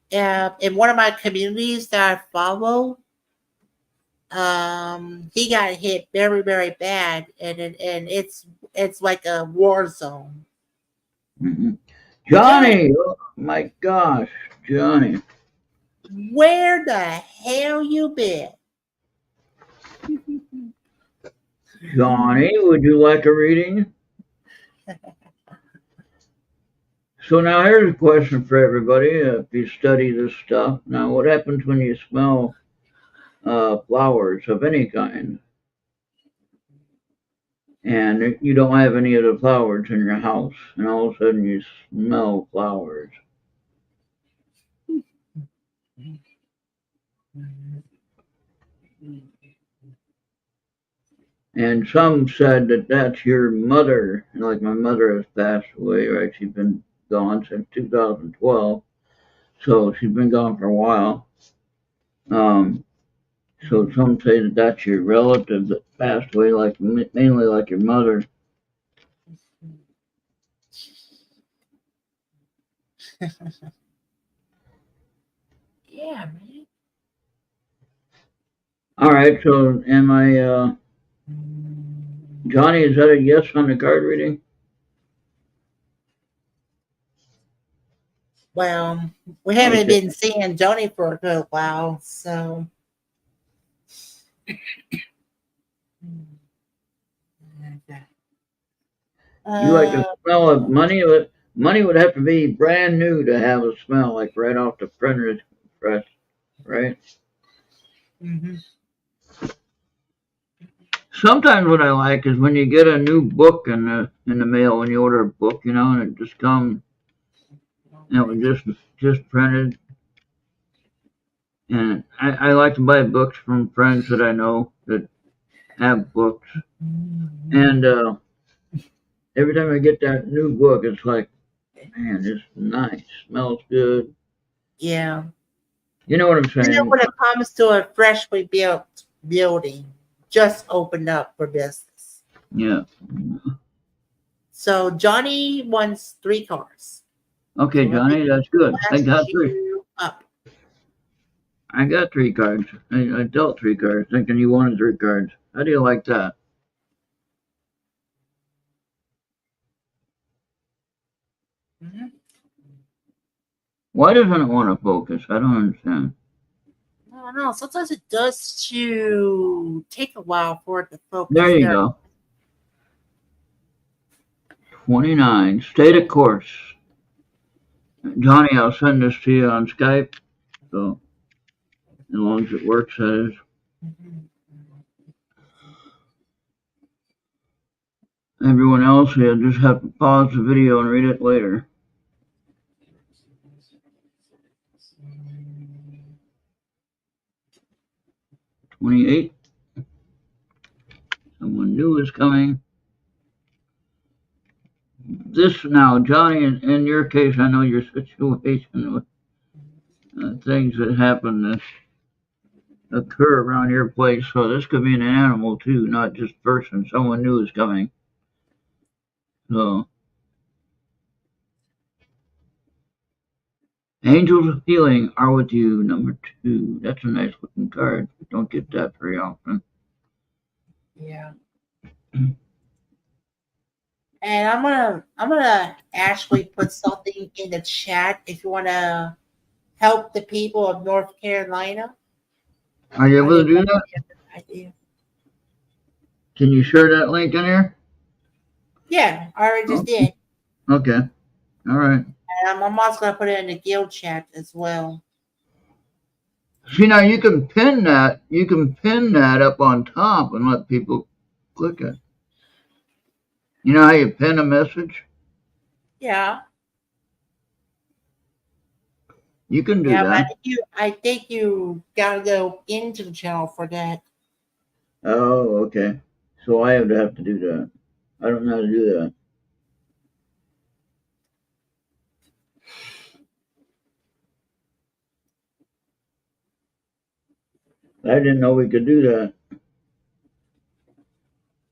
in one of my communities that I follow, he got hit very, very bad, and it's like a war zone. Mm-hmm. Johnny, oh my gosh, Johnny. Where the hell you been? Johnny, would you like a reading? So now here's a question for everybody. If you study this stuff, now what happens when you smell flowers of any kind, and you don't have any of the flowers in your house, and all of a sudden you smell flowers? And some said that that's your mother. Like my mother has passed away, right? She's been gone since 2012, so she's been gone for a while. So some say that that's your relative that passed away, like mainly like your mother. Yeah, man. All right. So am I, Johnny? Is that a yes on the card reading? Well, we haven't Okay. been seeing Johnny for a good while, so. You like the Uh, smell of money? Money would have to be brand new to have a smell like right off the printer's press, right? mhm. Sometimes what I like is when you get a new book in the mail when you order a book, and it just comes and it was just printed. And I like to buy books from friends that I know that have books. And every time I get that new book, it's like, man, it's nice, smells good. Yeah. You know what I'm saying? When it comes to a freshly built building, just opened up for business. Yeah. So Johnny wants 3 cars. Okay, So let me Johnny, that's good. I blast got three. you up. I got 3 cards. I dealt 3 cards, thinking you wanted 3 cards. How do you like that? Mhm. Why doesn't it want to focus? I don't understand. I don't know. Sometimes it does to take a while for it to There focus. you There. go. 29. Stay the course. Johnny, I'll send this to you on Skype. So, as long as it works, that is. Mhm. Everyone else, you just have to pause the video and read it later. 28. Someone new is coming. This now, Johnny, in your case, I know your situation with things that happen that occur around your place. So this could be an animal too, not just person. Someone new is coming. So angels of healing are with you. Number 2. That's a nice looking card. Don't get that very often. Yeah. And I'm gonna actually put something in the chat if you wanna help the people of North Carolina. Are you I able to think do that that? would be a good idea. Can you share that link in here? Yeah, I already just Oh, did. okay. All right. And I'm also gonna put it in the guild chat as well. See now you can pin that. You can pin that up on top and let people click it. You know how you pin a message? Yeah, You can do yeah, but that. I think you gotta go into the channel for that. Oh, okay. So I would have to do that. I don't know how to do that. I didn't know we could do that.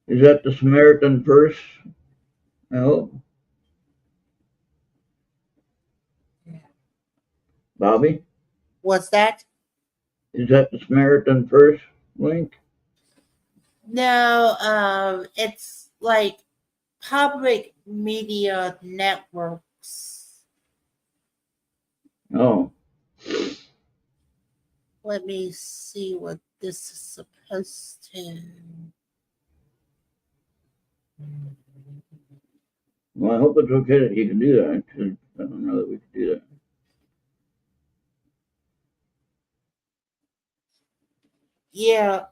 Is that the Samaritan purse? I hope. Bobby? What's that? Is that the Samaritan purse link? No, it's like public media networks. Oh. Let me see what this is supposed to. Well, I hope it's okay that you can do that. 'Cause I don't know that we could do that. Yeah,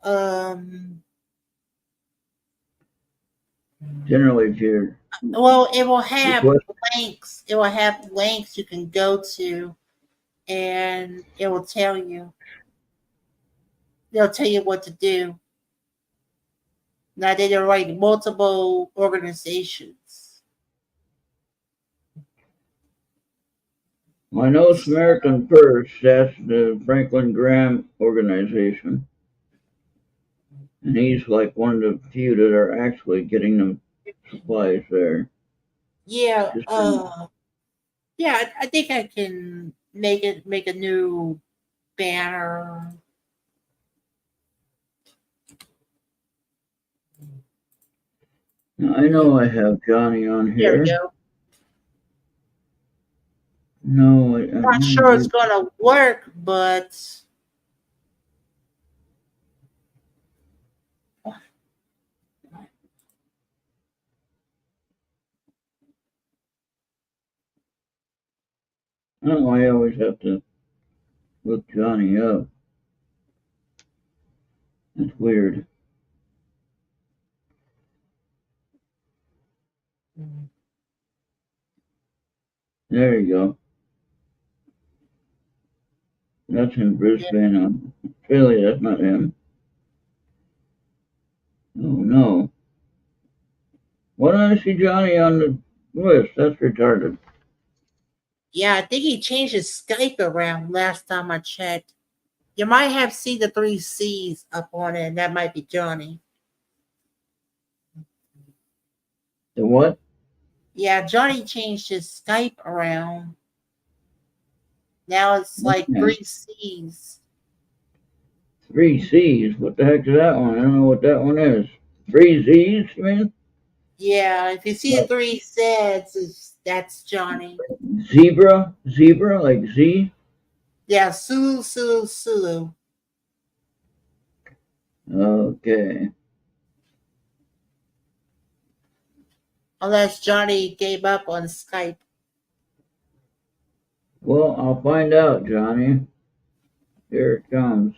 Generally, if you're well, it will have request, links. It will have links you can go to, and it will tell you. They'll tell you what to do. Now they are like multiple organizations. I know Samaritan Purse, that's the Franklin Graham organization. And he's like one of the few that are actually getting them supplies there. Yeah, Just been, yeah. I think I can make a new banner. now I Yeah, know I have Johnny on there we here. go. No, Not sure it's gonna work, but I don't know. I always have to look Johnny up. That's weird. There you go. That's in Brisbane, Australia. That's not him. Oh no. Why don't I see Johnny on the list? That's retarded. yeah, I think he changed his Skype around last time I checked. You might have seen the three C's up on it, and that might be Johnny. The what? Yeah, Johnny changed his Skype around. Now it's like Okay. three C's. 3 C's. What the heck is that one? I don't know what that one is. 3 Z's, you mean? Yeah, if you see the What? three Z's, that's Johnny. Zebra? Zebra? Like Z? Yeah, Sulu. Okay. Unless Johnny gave up on Skype. Well, I'll find out, Johnny. Here it comes.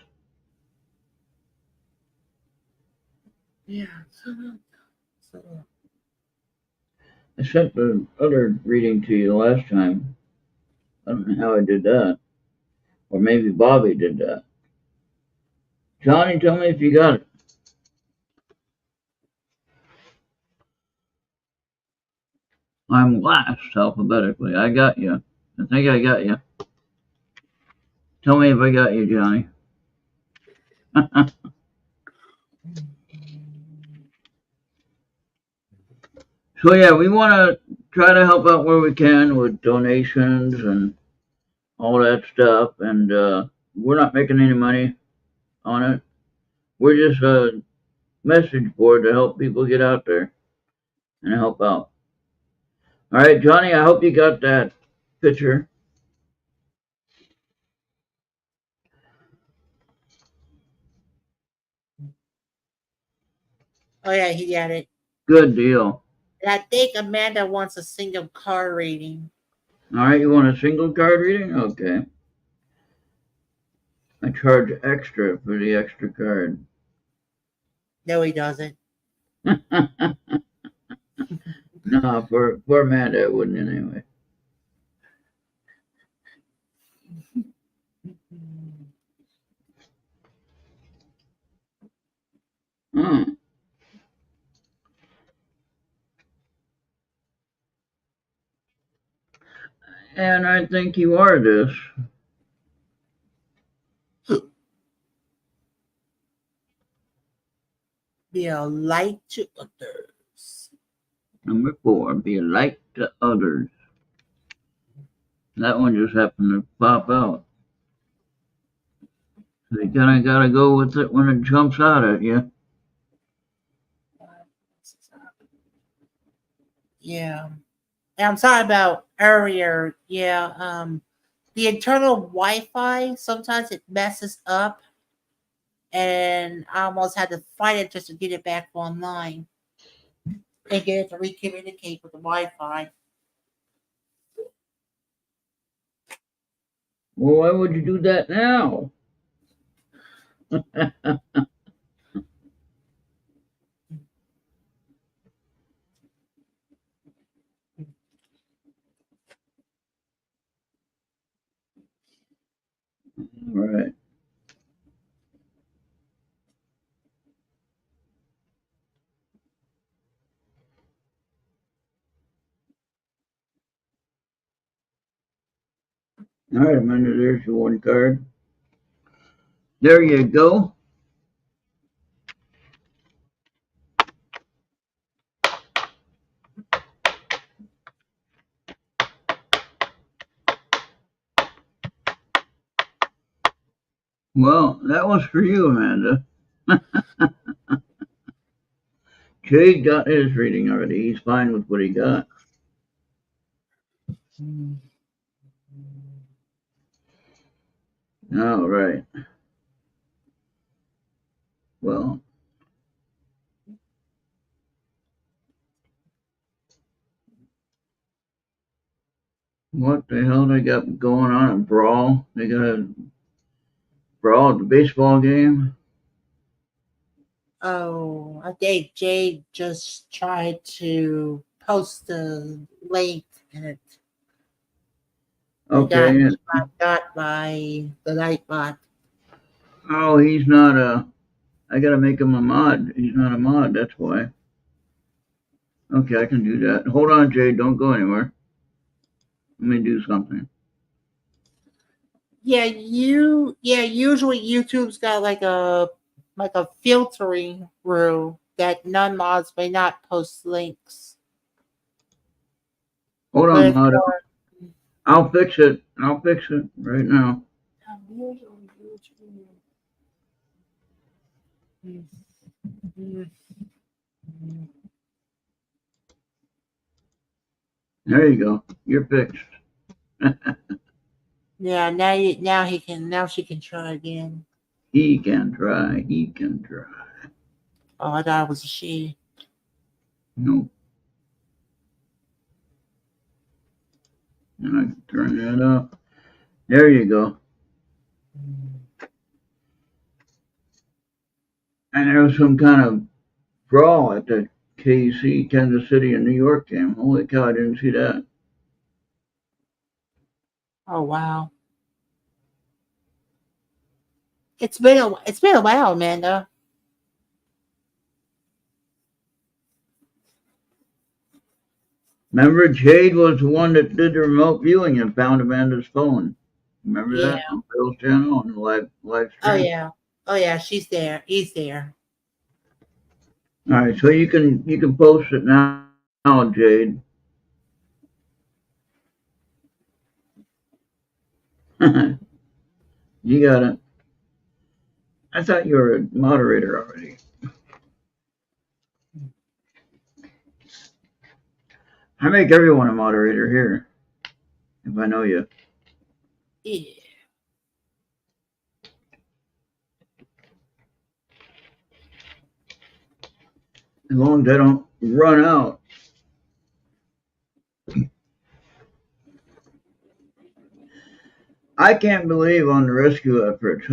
Yeah. I sent the other reading to you last time. I don't know how I did that. Or maybe Bobby did that. Johnny, tell me if you got it. I'm last alphabetically. I got you. I think I got you. Tell me if I got you, Johnny. So yeah, we want to try to help out where we can with donations and all that stuff. And we're not making any money on it. We're just a message board to help people get out there and help out. All right, Johnny, I hope you got that picture. Oh yeah, he got it. Good deal. And I think Amanda wants a single card reading. All right, you want a single card reading? Okay. I charge extra for the extra card. No, he doesn't. No, for Amanda, it wouldn't anyway. Oh. And I think you are this. Be a light to others. Number 4, be a light to others. That one just happened to pop out. So you kind of got to go with it when it jumps out at you. Yeah. And I'm sorry about earlier. Yeah. The internal Wi-Fi sometimes it messes up, and I almost had to fight it just to get it back online and get it to recommunicate with the Wi-Fi. Well, why would you do that now? All right. All right, Amanda, there's your one card. There you go. Well, that was for you, Amanda. Jade got his reading already. He's fine with what he got. Oh, right. Well, what the hell they got going on? A brawl? They got a brawl at the baseball game? Oh, I think Jade just tried to post the link and it Okay. got by the Nightbot. Oh, he's not a. I gotta make him a mod. He's not a mod, that's why. Okay, I can do that. Hold on, Jade. Don't go anywhere. Let me do something. Yeah, usually YouTube's got like a filtering rule that non mods may not post links. Hold But on, if mod. you're I'll fix it. I'll fix it right now. There you go. You're fixed. Yeah, now she can try again. He can try. He can try. Oh, I thought it was a she. No. And I can turn that up. There you go. And there was some kind of brawl at the KC, Kansas City, and New York game. Holy cow, I didn't see that. Oh wow. It's been a while, Amanda. Remember, Jade was the one that did the remote viewing and found Amanda's phone. Remember Yeah. that on Phil's channel on the live Oh stream? yeah. Oh yeah, she's there. He's there. All right, so you can post it now, Jade. You got it. I thought you were a moderator already. I make everyone a moderator here if I know you. Yeah. As long as I don't run out. I can't believe on the rescue efforts,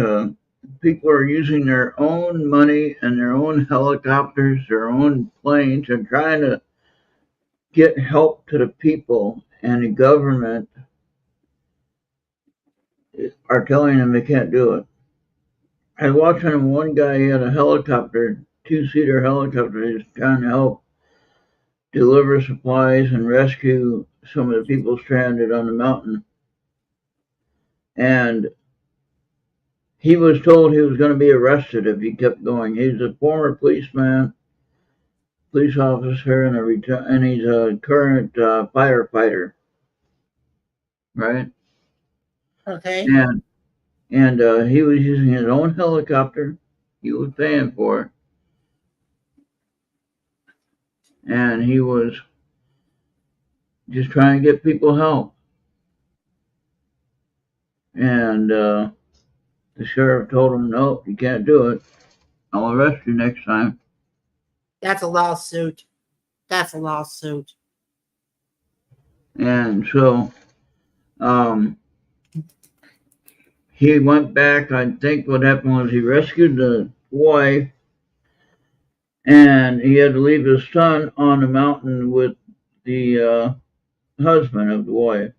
people are using their own money and their own helicopters, their own planes, and trying to get help to the people, and the government are telling them they can't do it. I was watching one guy, he had a helicopter, two-seater helicopter, he's trying to help deliver supplies and rescue some of the people stranded on the mountain. And he was told he was going to be arrested if he kept going. He's a former police officer, and he's a current firefighter, right? Okay. And he was using his own helicopter. He was paying for it, and he was just trying to get people help. And the sheriff told him, "No, you can't do it. I'll arrest you next time." That's a lawsuit. That's a lawsuit. And so um, he went back. I think what happened was he rescued the wife, and he had to leave his son on the mountain with the husband of the wife.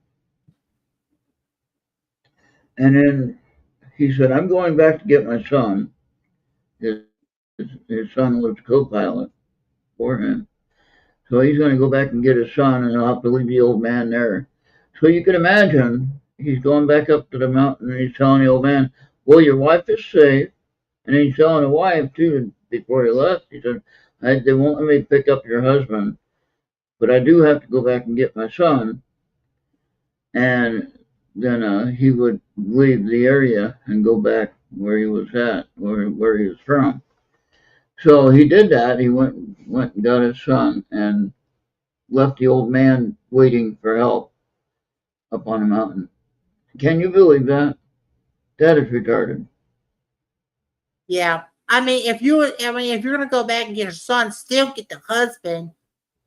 And then he said, "I'm going back to get my son." His, his son was co-pilot for him. So he's going to go back and get his son, and he'll have to leave the old man there. So you can imagine he's going back up to the mountain, and he's telling the old man, "Well, your wife is safe." And he's telling the wife, too, before he left, he said, "They won't let me pick up your husband, but I do have to go back and get my son." And then he would leave the area and go back where he was at, where he was from. So he did that. He went and got his son and left the old man waiting for help up on the mountain. Can you believe that? That is retarded. Yeah. If you're gonna go back and get your son, still get the husband.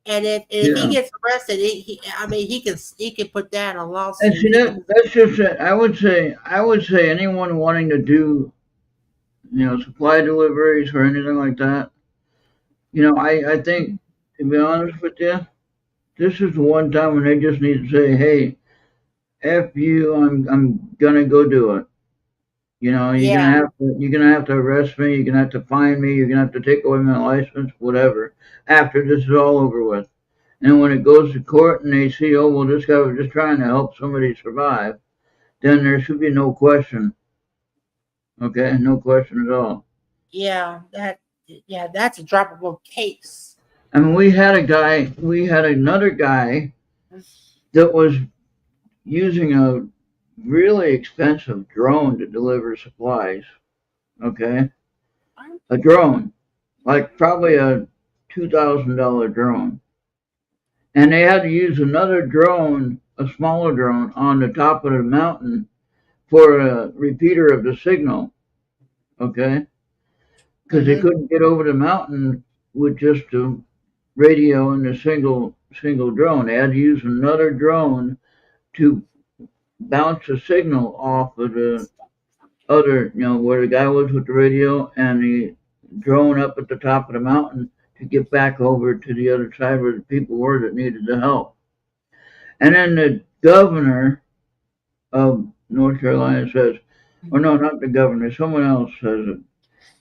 And if he Yeah. gets arrested, he can put that in a And lawsuit. see He can. that's just it. I would say anyone wanting to do, supply deliveries or anything like that, I think, to be honest with you, this is the one time when they just need to say, hey, F you, I'm gonna go do it. Yeah. You're gonna have to arrest me, you're gonna have to fine me, you're gonna have to take away my license, whatever, after this is all over with. And when it goes to court and they see, oh well, this guy was just trying to help somebody survive, then there should be no question. Okay, no question at all. Yeah. That's a droppable case. I mean, we had another guy that was using a really expensive drone to deliver supplies. Okay, a drone, like probably a $2,000 drone, and they had to use another drone, a smaller drone, on the top of the mountain for a repeater of the signal. Okay, because they Mm-hmm. couldn't get over the mountain with just a radio and a single drone. They had to use another drone to bounce the signal off of the other, where the guy was with the radio and the drone up at the top of the mountain to get back over to the other side where the people were that needed the help. And then the governor of North Carolina says, or no, not the governor, someone else says it.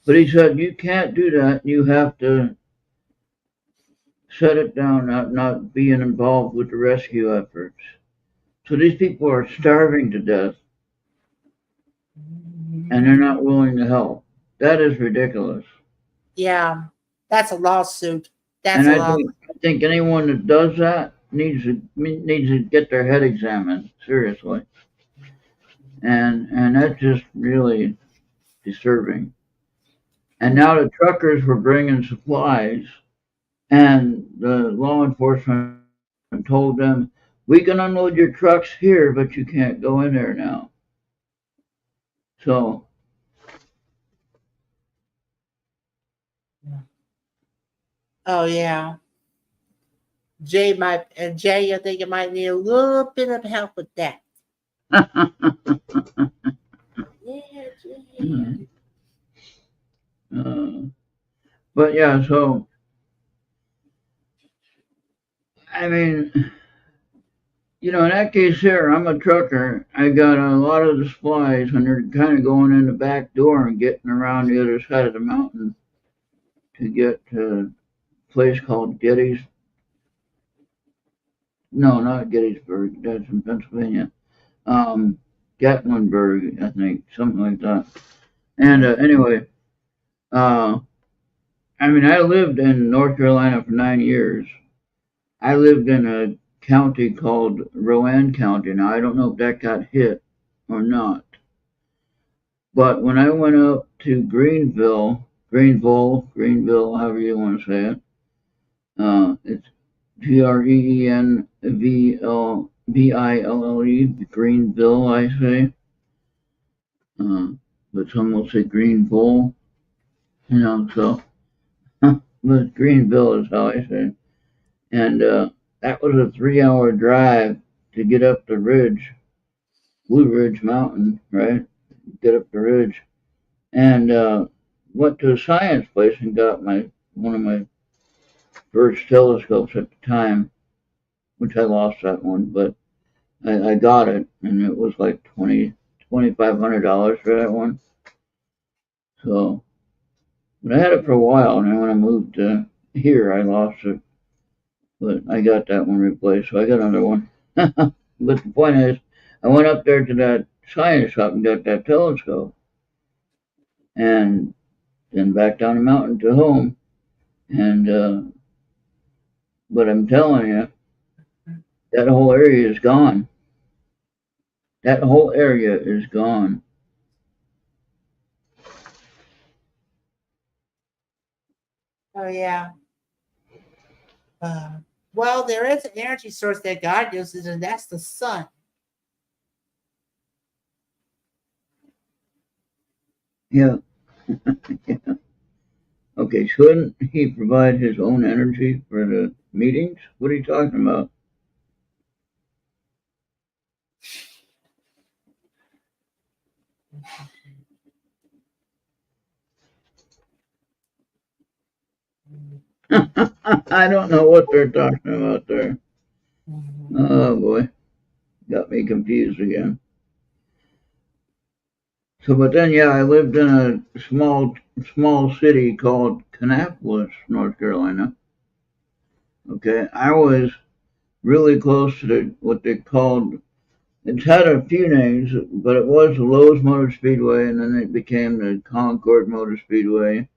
But he said, you can't do that. You have to set it down, not being involved with the rescue efforts. So these people are starving to death and they're not willing to help. That is ridiculous. Yeah. That's a lawsuit. That's And a I law. think I think anyone that does that needs to get their head examined seriously. And that's just really disturbing. And now the truckers were bringing supplies, and the law enforcement told them, "We can unload your trucks here, but you can't go in there now." So Oh yeah. Jay, I think you might need a little bit of help with that. Yeah, Jay. uh, but yeah, so I mean, in that case here, I'm a trucker. I got a lot of the supplies, and they're kind of going in the back door and getting around the other side of the mountain to get to a place called Gettys. No, not Gettysburg. That's in Pennsylvania. Um, Gatlinburg, I think, something like that. And anyway, uh, I mean, I lived in North Carolina for 9 years. I lived in a county called Rowan County. Now, I don't know if that got hit or not. But when I went up to Greenville, however you want to say it, it's Greenville, Greenville, I say. Uh, but some will say Greenville, so, but Greenville is how I say it. And that was a 3 hour drive to get up the ridge, Blue Ridge Mountain, right? Get up the ridge. And went to a science place and got one of my first telescopes at the time, which I lost that one, but I got it, and it was like $2,500 for that one. So, but I had it for a while, and then when I moved here, I lost it. But I got that one replaced, so I got another one. But the point is, I went up there to that science shop and got that telescope, and then back down the mountain to home. And but I'm telling you, that whole area is gone. That whole area is gone. Oh yeah. Uh, well, there is an energy source that God uses, and that's the sun. Yeah. Yeah. Okay, shouldn't he provide his own energy for the meetings? What are you talking about? I don't know what they're talking about there. Oh boy, got me confused again. So, but then, yeah, I lived in a small city called Kannapolis, North Carolina. Okay, I was really close to what they called. It's had a few names, but it was the Lowe's Motor Speedway, and then it became the Concord Motor Speedway.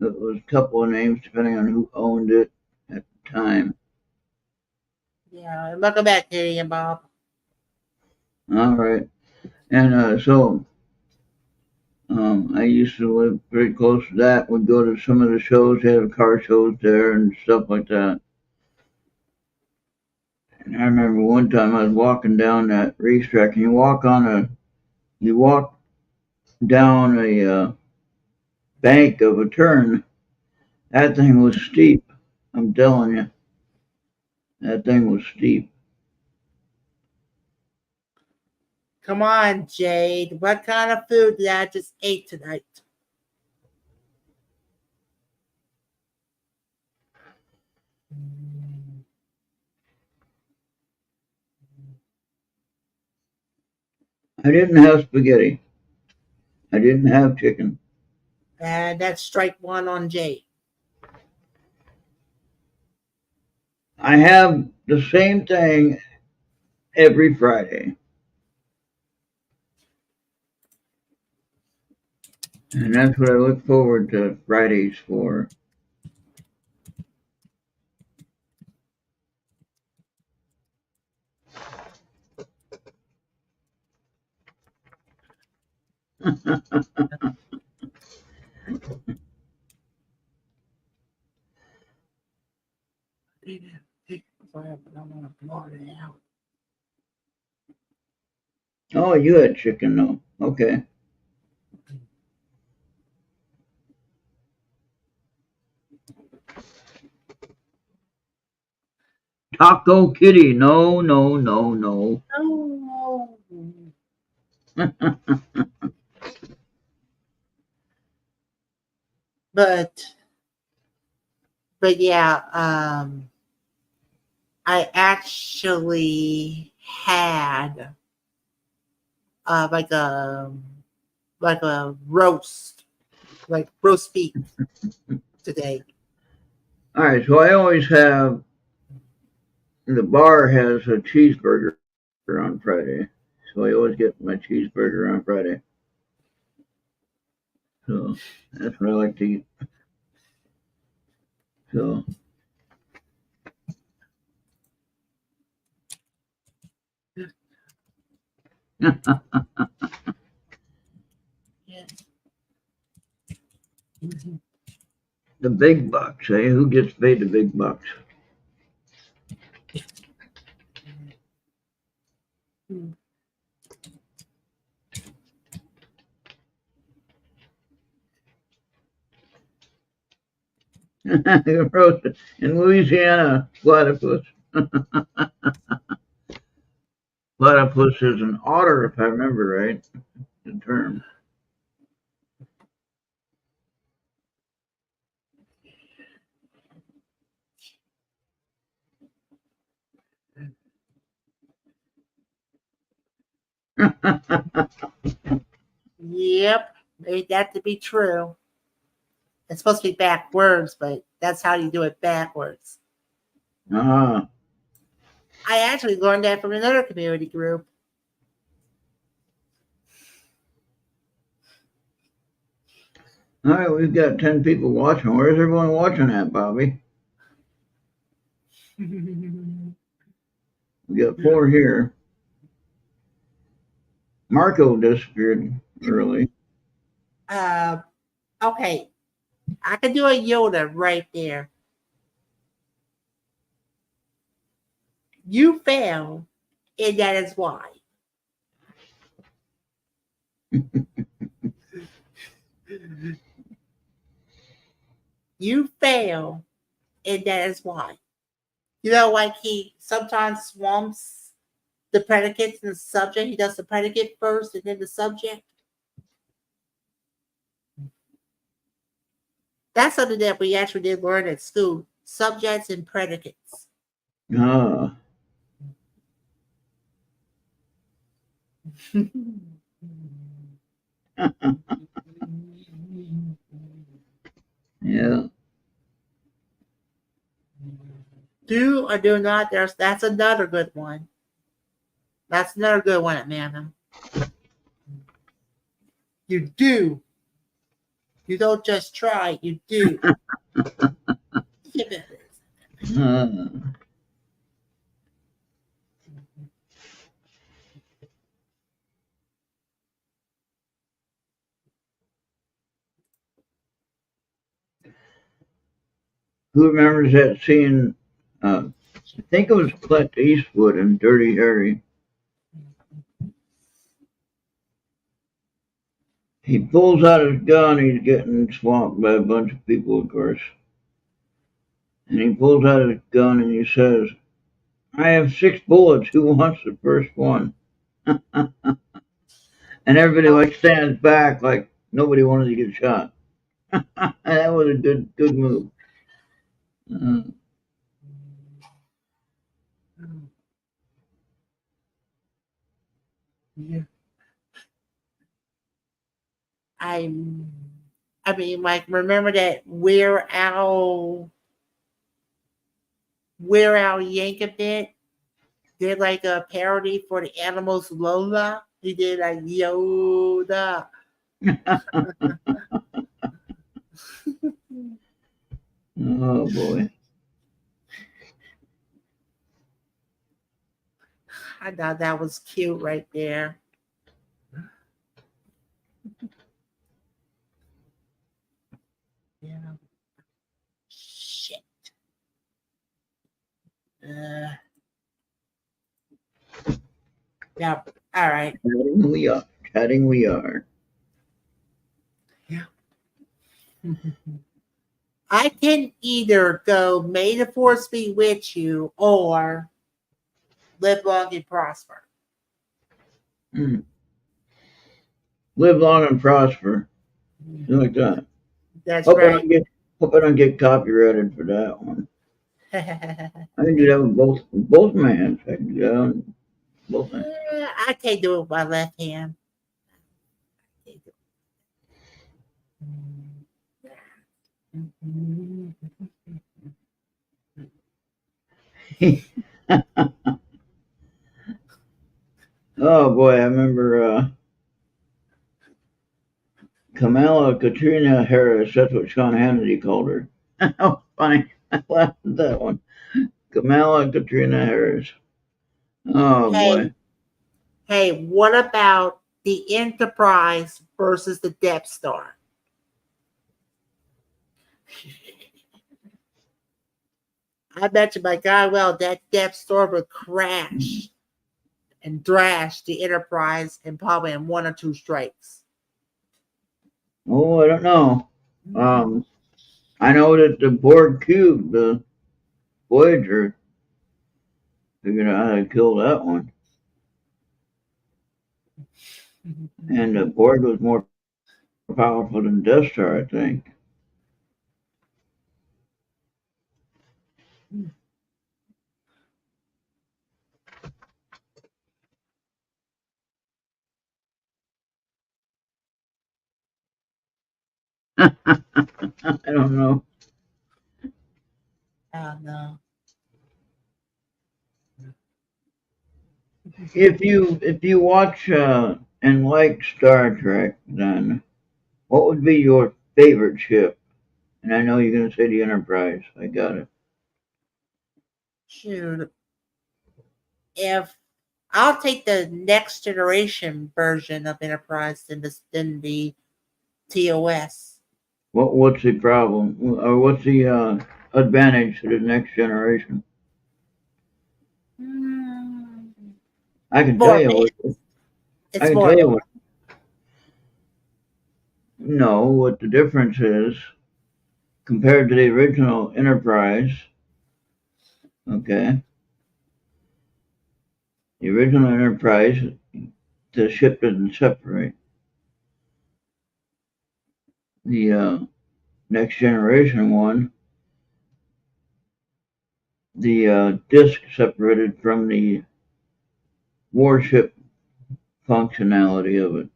It was a couple of names depending on who owned it at the time. Yeah, welcome back, Kitty and Bob. All right, and I used to live pretty close to that. Would go to some of the shows. They had car shows there and stuff like that. And I remember one time I was walking down that racetrack, and you walk down a bank of a turn. That thing was steep. I'm telling you, that thing was steep. Come on, Jade. What kind of food did I just ate tonight? I didn't have spaghetti. I didn't have chicken. And that's strike one on Jade. I have the same thing every Friday. And that's what I look forward to Fridays for. Oh, you had chicken though. Okay. Taco Kitty. No, no, no, no. Oh. But yeah, I actually had like a roast, like roast beef today. All right. So I always have, the bar has a cheeseburger on Friday. So I always get my cheeseburger on Friday. So that's what I like to eat. So, Yeah. the big bucks, eh? Who gets paid the big bucks? Roasted in Louisiana, platypus. Platypus is an otter, if I remember right, the term. Yep, made that to be true. It's supposed to be backwards, but that's how you do it backwards. Ah, I actually learned that from another community group. all right, we've got 10 people watching. Where's everyone watching at, Bobby? We got 4 here. Marco disappeared early. Okay, I can do a Yoda right there. You failed, and that is why. You fail, and that is why. You know, like he sometimes swamps the predicates and the subject. He does the predicate first and then the subject. That's something that we actually did learn at school. Subjects and predicates. Ah, yeah. Do or do not. That's another good one. That's another good one, Amanda. You do. You don't just try. You do. Ah. Who remembers that scene? I think it was Clint Eastwood in Dirty Harry. He pulls out his gun. He's getting swamped by a bunch of people, of course. And he pulls out his gun and he says, "I have 6 bullets. Who wants the first one?" And everybody like stands back like nobody wanted to get shot. That was a good move. Uh, Yeah. I I mean, like, remember that We're Al Yankovic did like a parody for the animals Lola. He did like Yoda. oh boy. I thought that was cute right there. Yeah. Shit. Uh, yeah. All right. Chatting we are. Chatting we are. Yeah. I can either go may the force be with you or live long and prosper. Mm. Live long and prosper. Something like that. That's Hope I right. don't get hope I don't get copyrighted for that one. I can do that with both my hands. I can do that on both hands. I can't do it with my left hand. Oh boy, I remember Kamala Katrina Harris. That's what Sean Hannity called her. That was funny. I laughed at that one. Kamala Katrina Harris. Oh Hey, boy. hey, what about the Enterprise versus the Death Star? I bet you, my God, well, that Death Star would crash and thrash the Enterprise and probably in 1 or 2 strikes. Oh, I don't know. Um, I know that the Borg cube, the Voyager, figured out how to kill that one, and the Borg was more powerful than Death Star, I think. I don't know. Oh, no. If you watch and like Star Trek, then what would be your favorite ship? And I know you're going to say the Enterprise. I got it. Shoot. If I'll take the next generation version of Enterprise than the TOS. What's the problem, or what's the advantage to the next generation? Hmm. I can tell More you advanced. what. I It's can more tell you advanced. what. No, what the difference is compared to the original Enterprise, okay, the original Enterprise, the ship didn't separate. The Next Generation one, the disk separated from the warship functionality of it.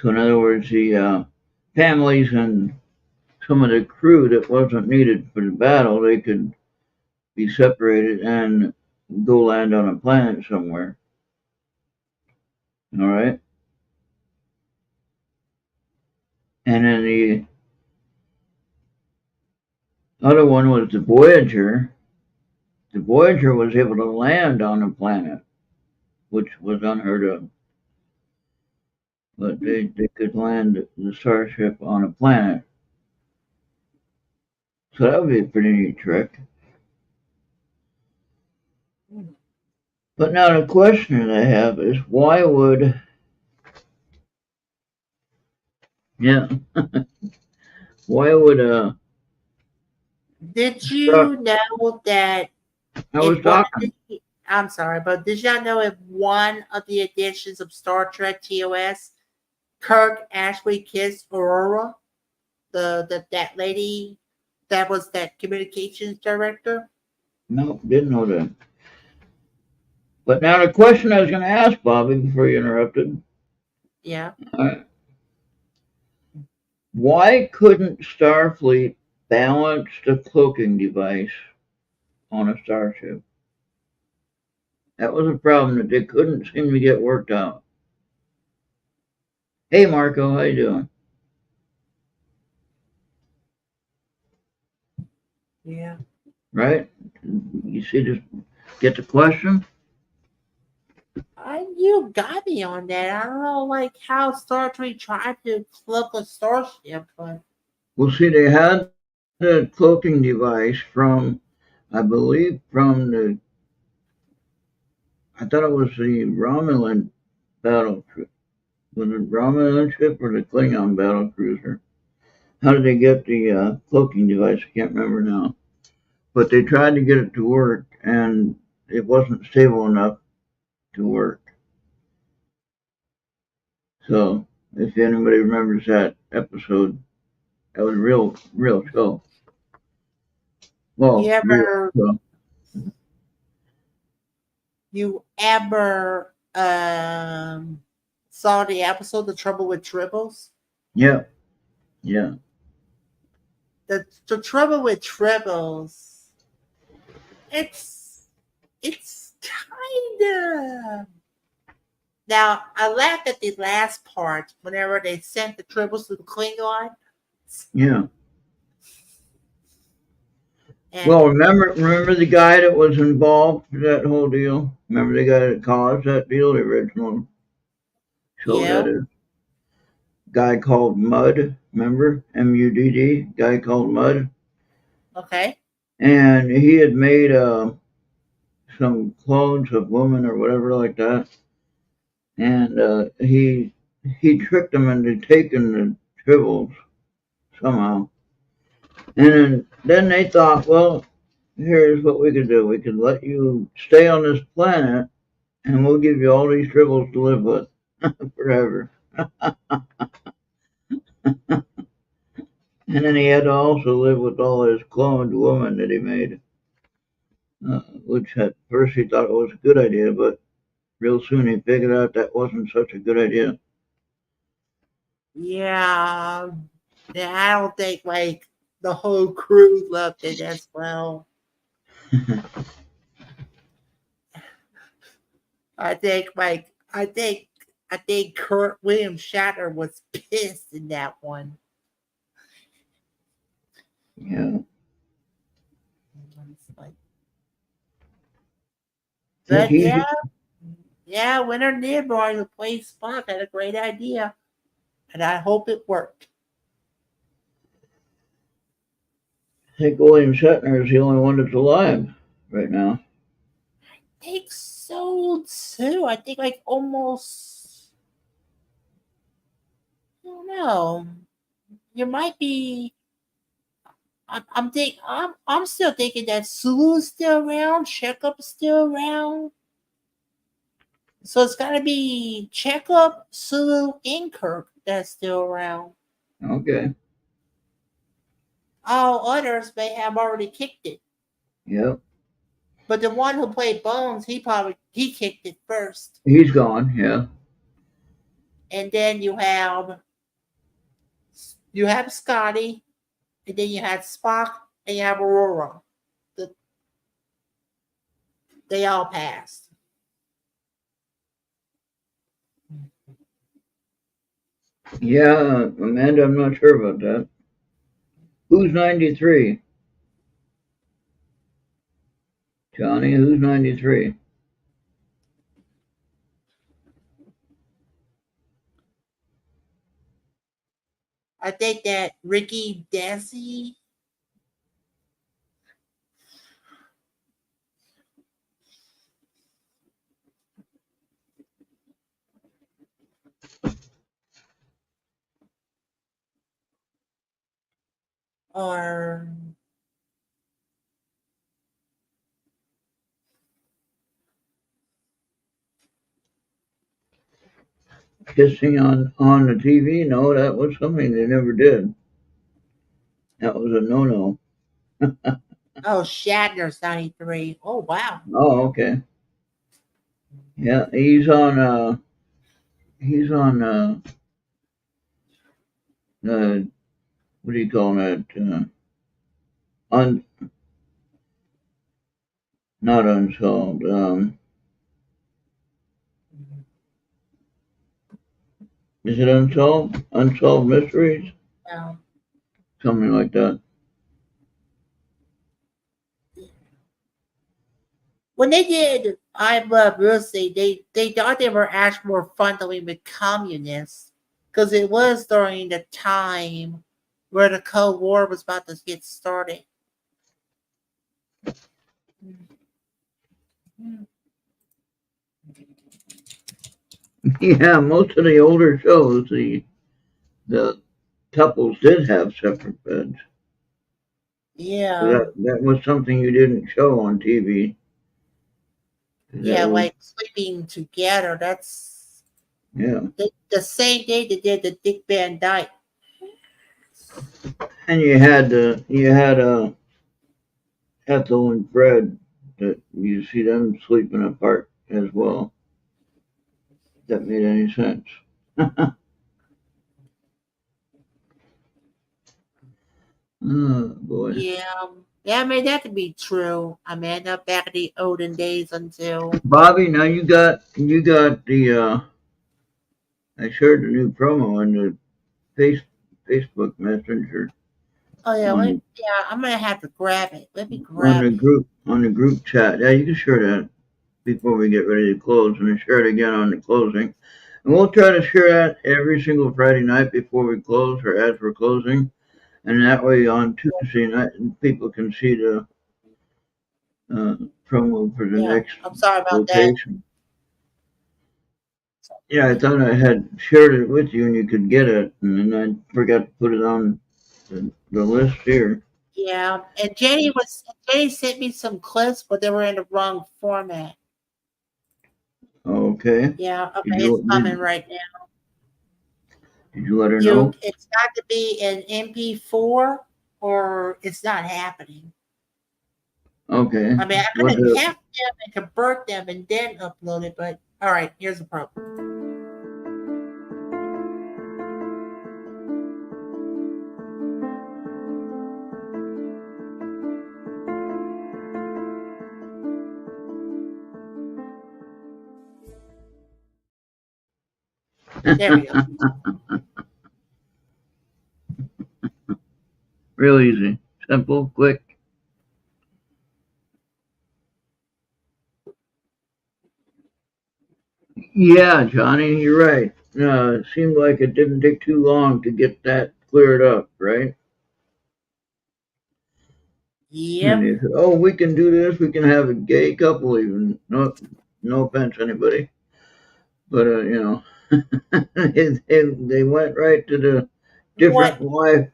So, in other words, the families and some of the crew that wasn't needed for the battle, they could be separated and go land on a planet somewhere. All right. And then the other one was the Voyager. The Voyager was able to land on a planet, which was unheard of. But they could land the starship on a planet. So that would be a pretty neat trick. But now the question that I have is why would, yeah, why would Did you know that I was talking. I'm sorry, but did y'all know if one of the editions of Star Trek TOS, Kirk actually kissed Aurora, that lady that was that communications director? No, didn't know that. But now the question I was going to ask Bobby before you interrupted, Yeah. why couldn't Starfleet balance the cloaking device on a starship? That was a problem that they couldn't seem to get worked out. Hey Marco, how you doing? Yeah. Right? You see this? Get the question? You got me on that. I don't know, like how Star Trek tried to cloak a starship, but Well, see, they had the cloaking device from, I believe, I thought it was the Romulan battle cruiser. Was it Romulan ship or the Klingon battle cruiser? How did they get the cloaking device? I can't remember now. But they tried to get it to work, and it wasn't stable enough to work. So, if anybody remembers that episode, that was real show. you Well, real ever show. you ever saw the episode The Trouble with Tribbles? Yeah, yeah, The trouble with Tribbles, it's kinda, now I laughed at the last part whenever they sent the Tribbles to the Klingon. yeah. And Well, remember the guy that was involved in that whole deal? Remember the guy that caused that deal, the original show that yeah, is? Guy called Mud, remember? Mudd, guy called Mud. okay. And he had made some clones of women or whatever like that. And he tricked them into taking the tribbles somehow. And then they thought, well, here's what we could do. We could let you stay on this planet and we'll give you all these tribbles to live with forever. And then he had to also live with all his cloned women that he made, which at first he thought it was a good idea, but real soon he figured out that wasn't such a good idea. Yeah, yeah, I don't think like the whole crew loved it as well. I think like I think Kurt William Shatner was pissed in that one. Yeah. Like, Think but he, yeah, Leonard Nimoy who played Spock had a great idea, and I hope it worked. think William Shatner is the only one that's alive right now. I think so too. I think like almost. I don't know. you might be. I'm still thinking that Sulu's still around, Checkup's still around. So it's gotta be Checkup, Sulu, and Kirk that's still around. Okay. All others may have already kicked it. Yep. But the one who played Bones, he kicked it first. He's gone. Yeah. And then you have Scotty, and then you had Spock, and you have Aurora. The, they all passed. Yeah, Amanda, I'm not sure about that. Who's 93? Johnny, who's 93? I think that Ricky Desi. Or Kissing on the TV? No, that was something they never did. That was a no-no. Shatner's 93. Oh wow. Oh, okay. Yeah, he's on what do you call that? Un Not unsolved. Is it unsolved? Unsolved mysteries? No. Something like that. When they did I Love Lucy, they thought they were actually more friendly with communists because it was during the time where the Cold War was about to get started. Yeah, most of the older shows, the couples did have separate beds. Yeah, That was something you didn't show on TV. That yeah, was like sleeping together. That's yeah. the same day they did the Dick Van Dyke. And you had Ethel and Fred that you see them sleeping apart as well. If that made any sense. Oh boy. Yeah, yeah, I mean that to be true. Amanda, back in the olden days until Bobby, now you got the I shared the new promo on the Facebook Messenger oh yeah, on the yeah, I'm gonna have to grab it. Let me on grab the it. group chat. Yeah, you can share that before we get ready to close, and then share it again on the closing. And we'll try to share that every single Friday night before we close or as we're closing, and that way on Tuesday night people can see the uh, promo for the Yeah, next I'm sorry about that. location. Yeah, I thought I had shared it with you and you could get it, and then I forgot to put it on the list here. Yeah, and Jenny sent me some clips, but they were in the wrong format. Okay. Yeah, Did okay, it's you coming did, right now. did you let her know? It's got to be an MP4 or it's not happening. Okay. I mean, I'm What gonna the cap them and convert them and then upload it. But all right, here's the problem. There we go. Real easy, simple, quick. Yeah, Johnny, you're right. It seemed like it didn't take too long to get that cleared up, right? And Yep. they said, "Oh, we can do this. We can have a gay couple, even." No, no offense, anybody, but they went right to the different What? life,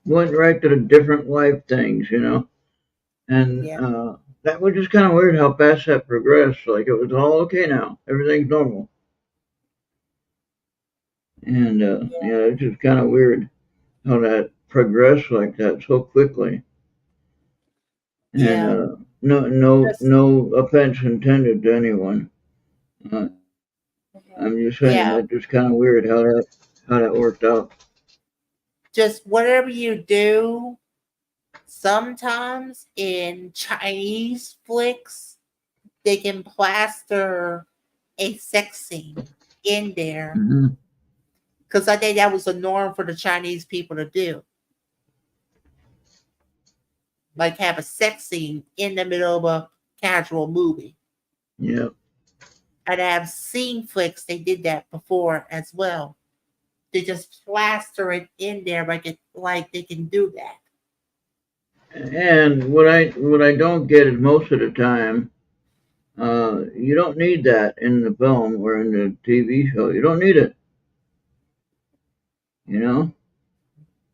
went right to the different life things, and Yeah, that was just kind of weird how fast that progressed. Like it was all okay now, everything's normal, and yeah, yeah, it's just kind of weird how that progressed like that so quickly. And yeah. no offense intended to anyone. Uh, I'm just saying Yeah, that just kind of weird how that worked out. just whatever you do, sometimes in Chinese flicks, they can plaster a sex scene in there Hmm. because I think that was the norm for the Chinese people to do. Like have a sex scene in the middle of a casual movie. Yeah, And I've seen flicks, they did that before as well. They just plaster it in there like they can do that. and what I don't get is most of the time, you don't need that in the film or in the TV show. You don't need it, you know.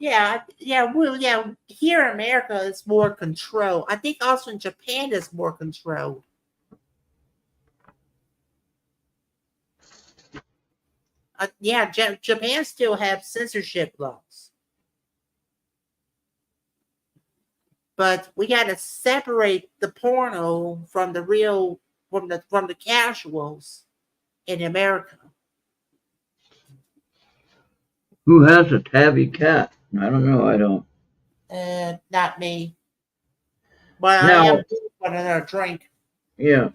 Yeah, yeah, well, yeah. Here in America, it's more control. I think also in Japan, it's more controlled. Yeah, Japan still have censorship laws, but we got to separate the porno from the real from the casuals in America. Who has a tabby cat? I don't know. I don't. Not me, but I Now, am due for another drink. yeah,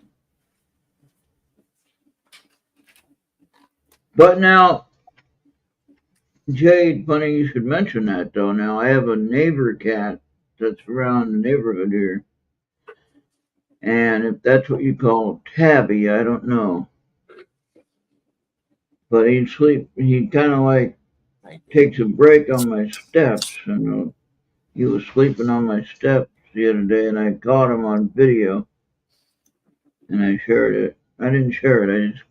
but now, Jade, funny you should mention that though. Now, I have a neighbor cat that's around the neighborhood here, and if that's what you call tabby, I don't know. But he'd sleep. He kind of like takes a break on my steps, and he was sleeping on my steps the other day, and I caught him on video, and I shared it. I didn't share it. I just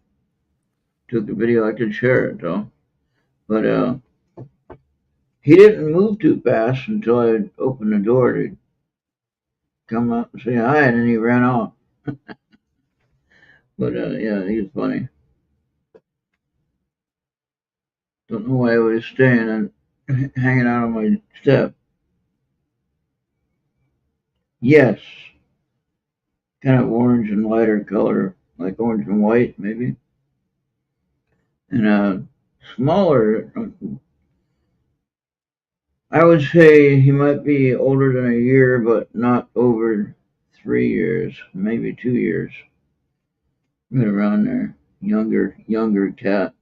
took a video. I could share it though, but he didn't move too fast until I opened the door to come up and say hi, and then he ran off. But yeah, he was funny. Don't know why he was staying and hanging out on my step. Yes, kind of orange and lighter color, like orange and white maybe, and smaller. I would say he might be older than a year, but not over 3 years, maybe 2 years, right around there. Younger cat.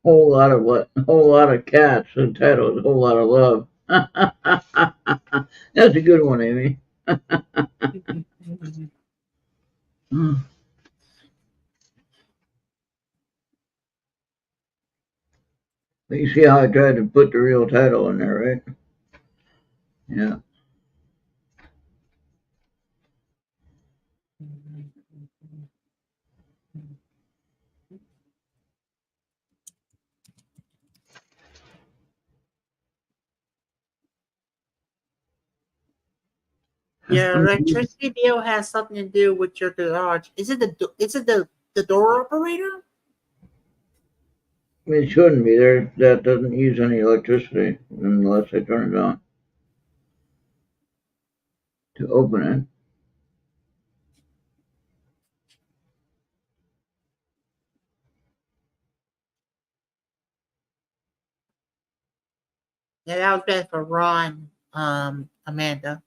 Whole lot of what? Whole lot of cats. The title is a whole lot of love. That's a good one, Amy. But you see how I tried to put the real title in there, right? Yeah. Your electricity bill has something to do with your garage. Is it the door operator? It shouldn't be there. That doesn't use any electricity unless I turn it on to open it. Yeah, that was bad for Ron, Amanda.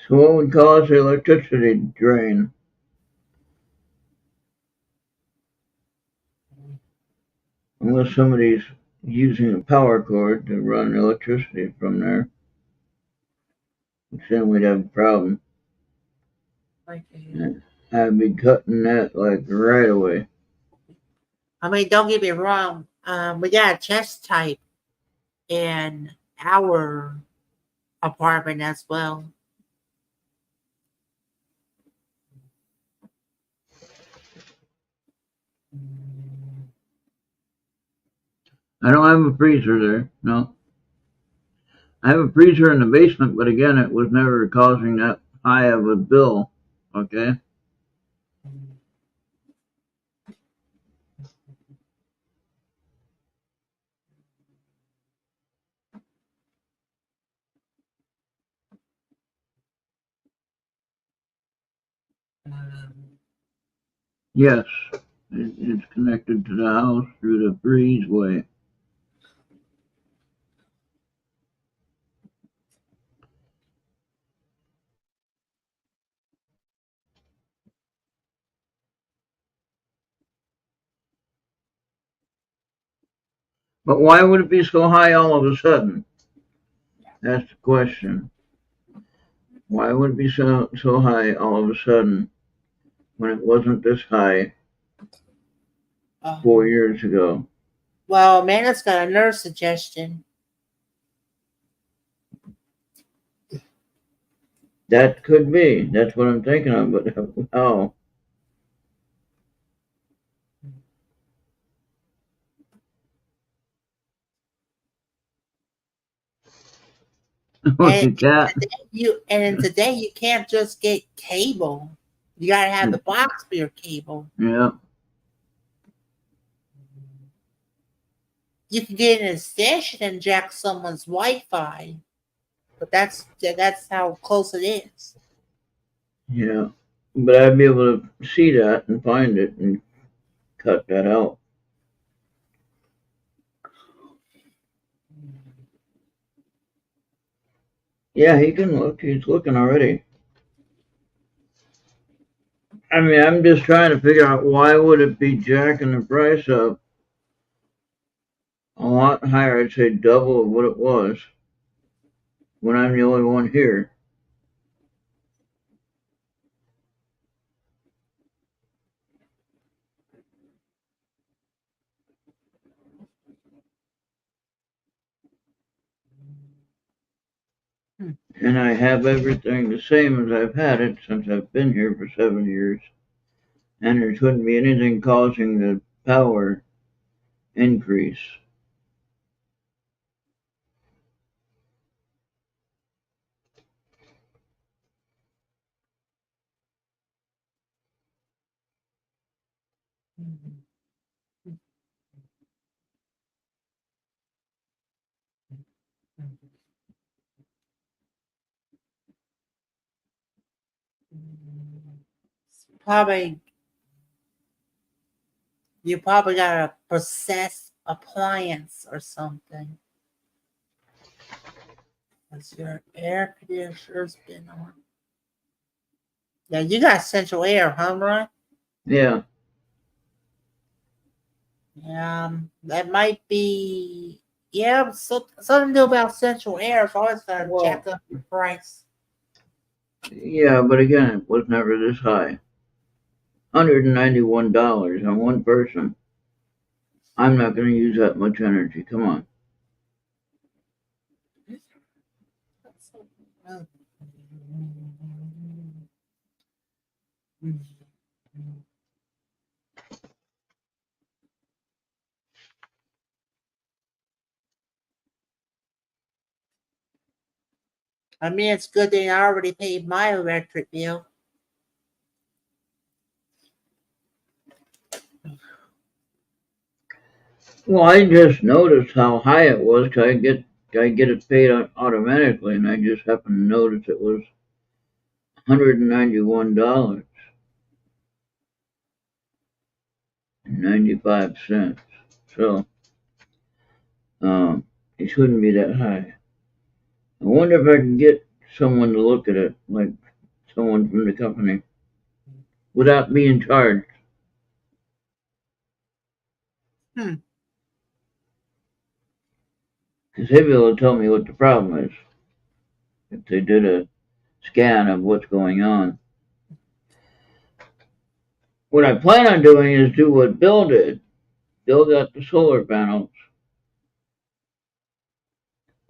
So what would cause the electricity drain? Unless somebody's using a power cord to run electricity from there, which then we'd have a problem. Okay. I'd be cutting that like right away. I mean, don't get me wrong. We got a chest type. in our apartment as well. I don't have a freezer there. No. I have a freezer in the basement, but again, it was never causing that high of a bill. Okay. Yes, it's connected to the house through the breezeway. But why would it be so high all of a sudden? That's the question. Why would it be so high all of a sudden when it wasn't this high 4 years ago? Well, Amanda's got another suggestion. That could be. That's what I'm thinking of. But how? And Cat. today you can't just get cable. You gotta have the box for your cable. Yeah. You can get an extension and jack someone's Wi-Fi, but that's how close it is. Yeah. But I'd be able to see that and find it and cut that out. Yeah, he can look. He's looking already. I mean, I'm just trying to figure out why would it be jacking the price up a lot higher. I'd say double of what it was when I'm the only one here. And I have everything the same as I've had it since I've been here for 7 years. And there couldn't be anything causing the power increase. Probably you probably got a process appliance or something. Because your air conditioner's been on. Yeah, you got central air, huh, Ron? Yeah. That might be. Yeah, so something to do about central air. It's always gonna jack up the price. Yeah, but again, it was never this high. $191 on one person. I'm not going to use that much energy. Come on. I mean, it's good that I already paid my electric bill. Well, I just noticed how high it was because I get it paid automatically, and I just happened to notice it was $191 and 95 cents. So it shouldn't be that high. I wonder if I can get someone to look at it, like someone from the company, without being charged. Because they'll be able to tell me what the problem is if they did a scan of what's going on. What I plan on doing is do what Bill did. Bill got the solar panels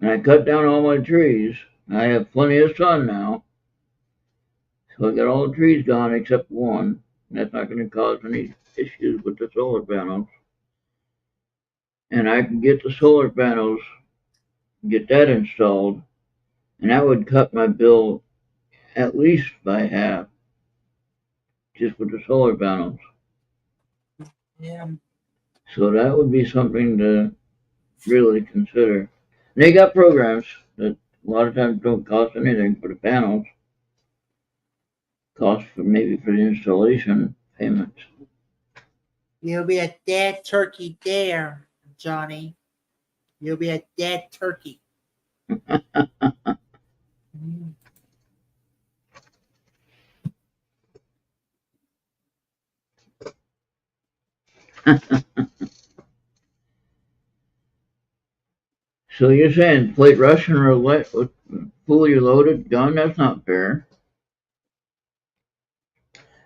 And I cut down all my trees. I have plenty of sun now. So I got all the trees gone except one. That's not going to cause any issues with the solar panels. And I can get the solar panels, get that installed, and that would cut my bill at least by half, just with the solar panels. Yeah. So that would be something to really consider. And they got programs that a lot of times don't cost anything for the panels. Cost for maybe for the installation payments. You'll be a dead turkey there, Johnny. You'll be a dead turkey. Mm. So you're saying play Russian roulette with fully loaded gun? That's not fair.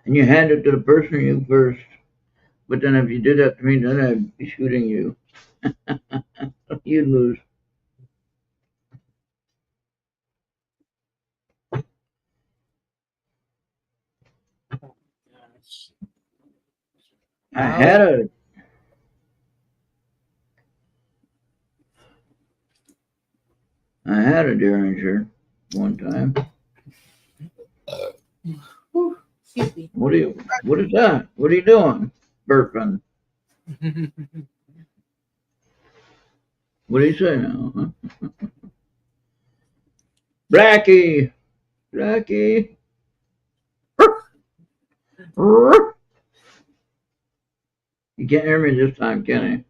And you hand it to the person you first. But then if you did that to me, then I'd be shooting you. You'd lose. Gosh. I had a Derringer one time. Excuse me. What is that? What are you doing? Burping. What do you say now? Huh? Blackie! Blackie! You can't hear me this time, can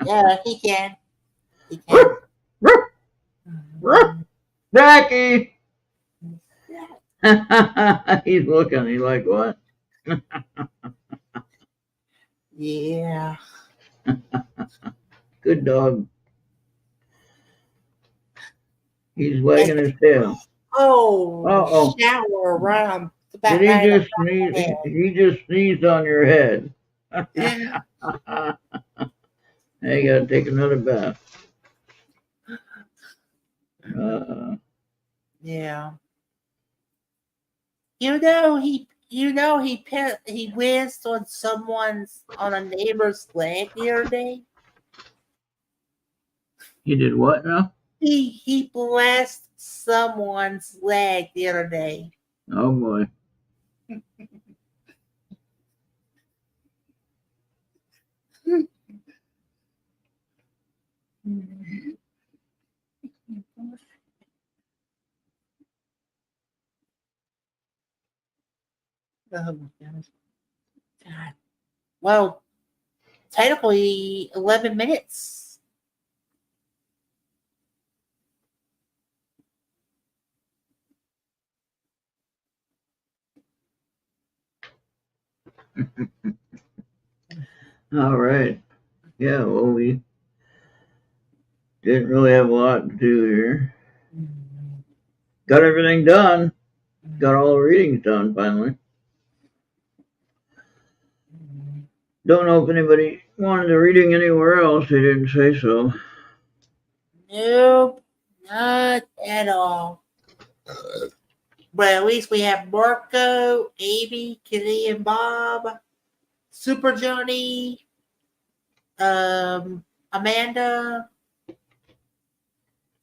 Yeah, he can. He can. Blackie! He's looking. He's like, what? Yeah. Good dog. He's wagging his tail. Oh, Uh-oh. shower around the back Did he right just sneeze? He just sneezed on your head. Yeah. Now you gotta take another bath. Yeah. He whizzed on a neighbor's leg the other day. He did what now? He blessed someone's leg the other day. Oh boy. Oh my gosh. God. Well, technically 11 minutes. All right. Yeah, well, we didn't really have a lot to do here. Got everything done. Got all the readings done finally. Don't know if anybody wanted a reading anywhere else. They didn't say so. Nope, not at all. But at least we have Marco, Amy, Kitty, and Bob, Super Johnny, Amanda.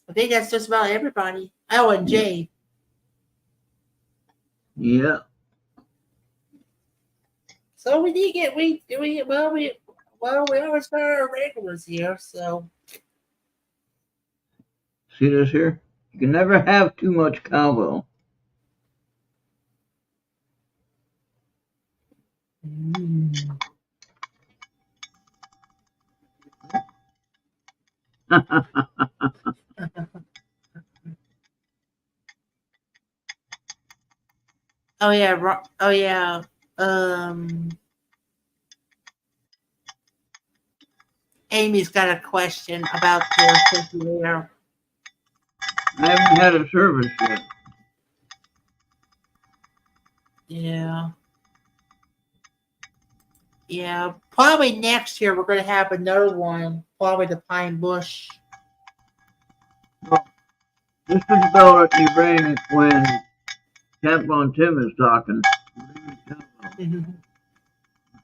I think that's just about everybody. Oh, and Jay. Yeah. So we did get we always got our regulars here. So See this here? You can never have too much cowbell. oh yeah, oh yeah. Um, Amy's got a question about the circulator. I haven't had a service yet. Yeah. Yeah, probably next year we're going to have another one, probably the Pine Bush. Oh, This is the bell that you ring when Tampon Tim is talking.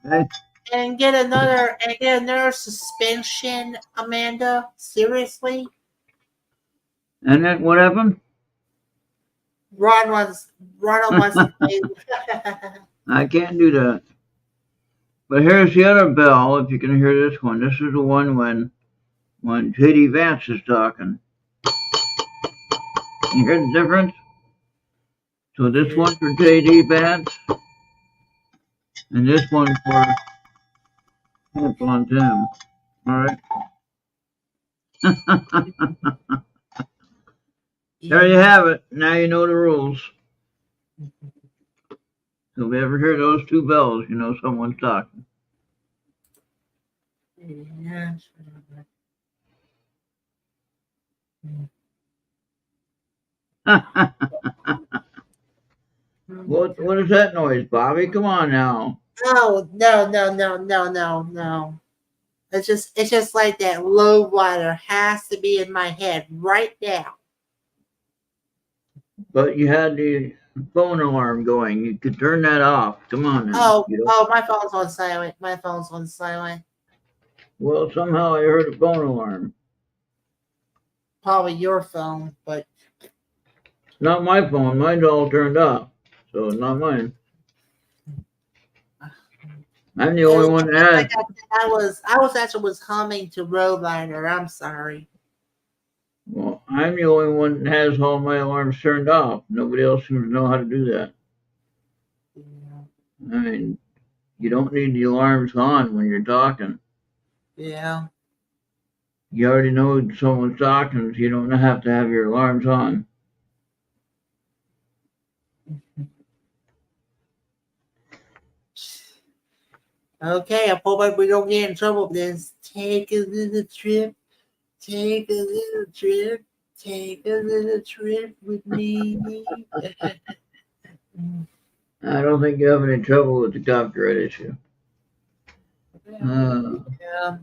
Okay? And get another suspension, Amanda. Seriously? And then what happened? Ronald wants to play. I can't do that. But here's the other bell, if you can hear this one. This is the one when J.D. Vance is talking. You hear the difference? So this one for J.D. Vance, and this one for Tampon Tim. Alright? There you have it. Now you know the rules. So if you ever hear those two bells, you know someone's talking. What is that noise, Bobby? Come on now. No. It's just like that low rider has to be in my head right now. But you had the phone alarm going. You could turn that off. Come on now. My phone's on silent. My phone's on silent. Well, somehow I heard a phone alarm. Probably your phone, but Not my phone. Mine's all turned off. So not mine. I'm the only one that has. I was actually humming to Road Rider. I'm sorry. Well, I'm the only one that has all my alarms turned off. Nobody else seems to know how to do that. Yeah. I mean, you don't need the alarms on when you're talking. Yeah. You already know someone's talking, so you don't have to have your alarms on. Okay, I hope we don't get in trouble with this. Take a little trip. Take a little trip. Take a little trip with me. I don't think you have any trouble with the copyright issue. Yeah.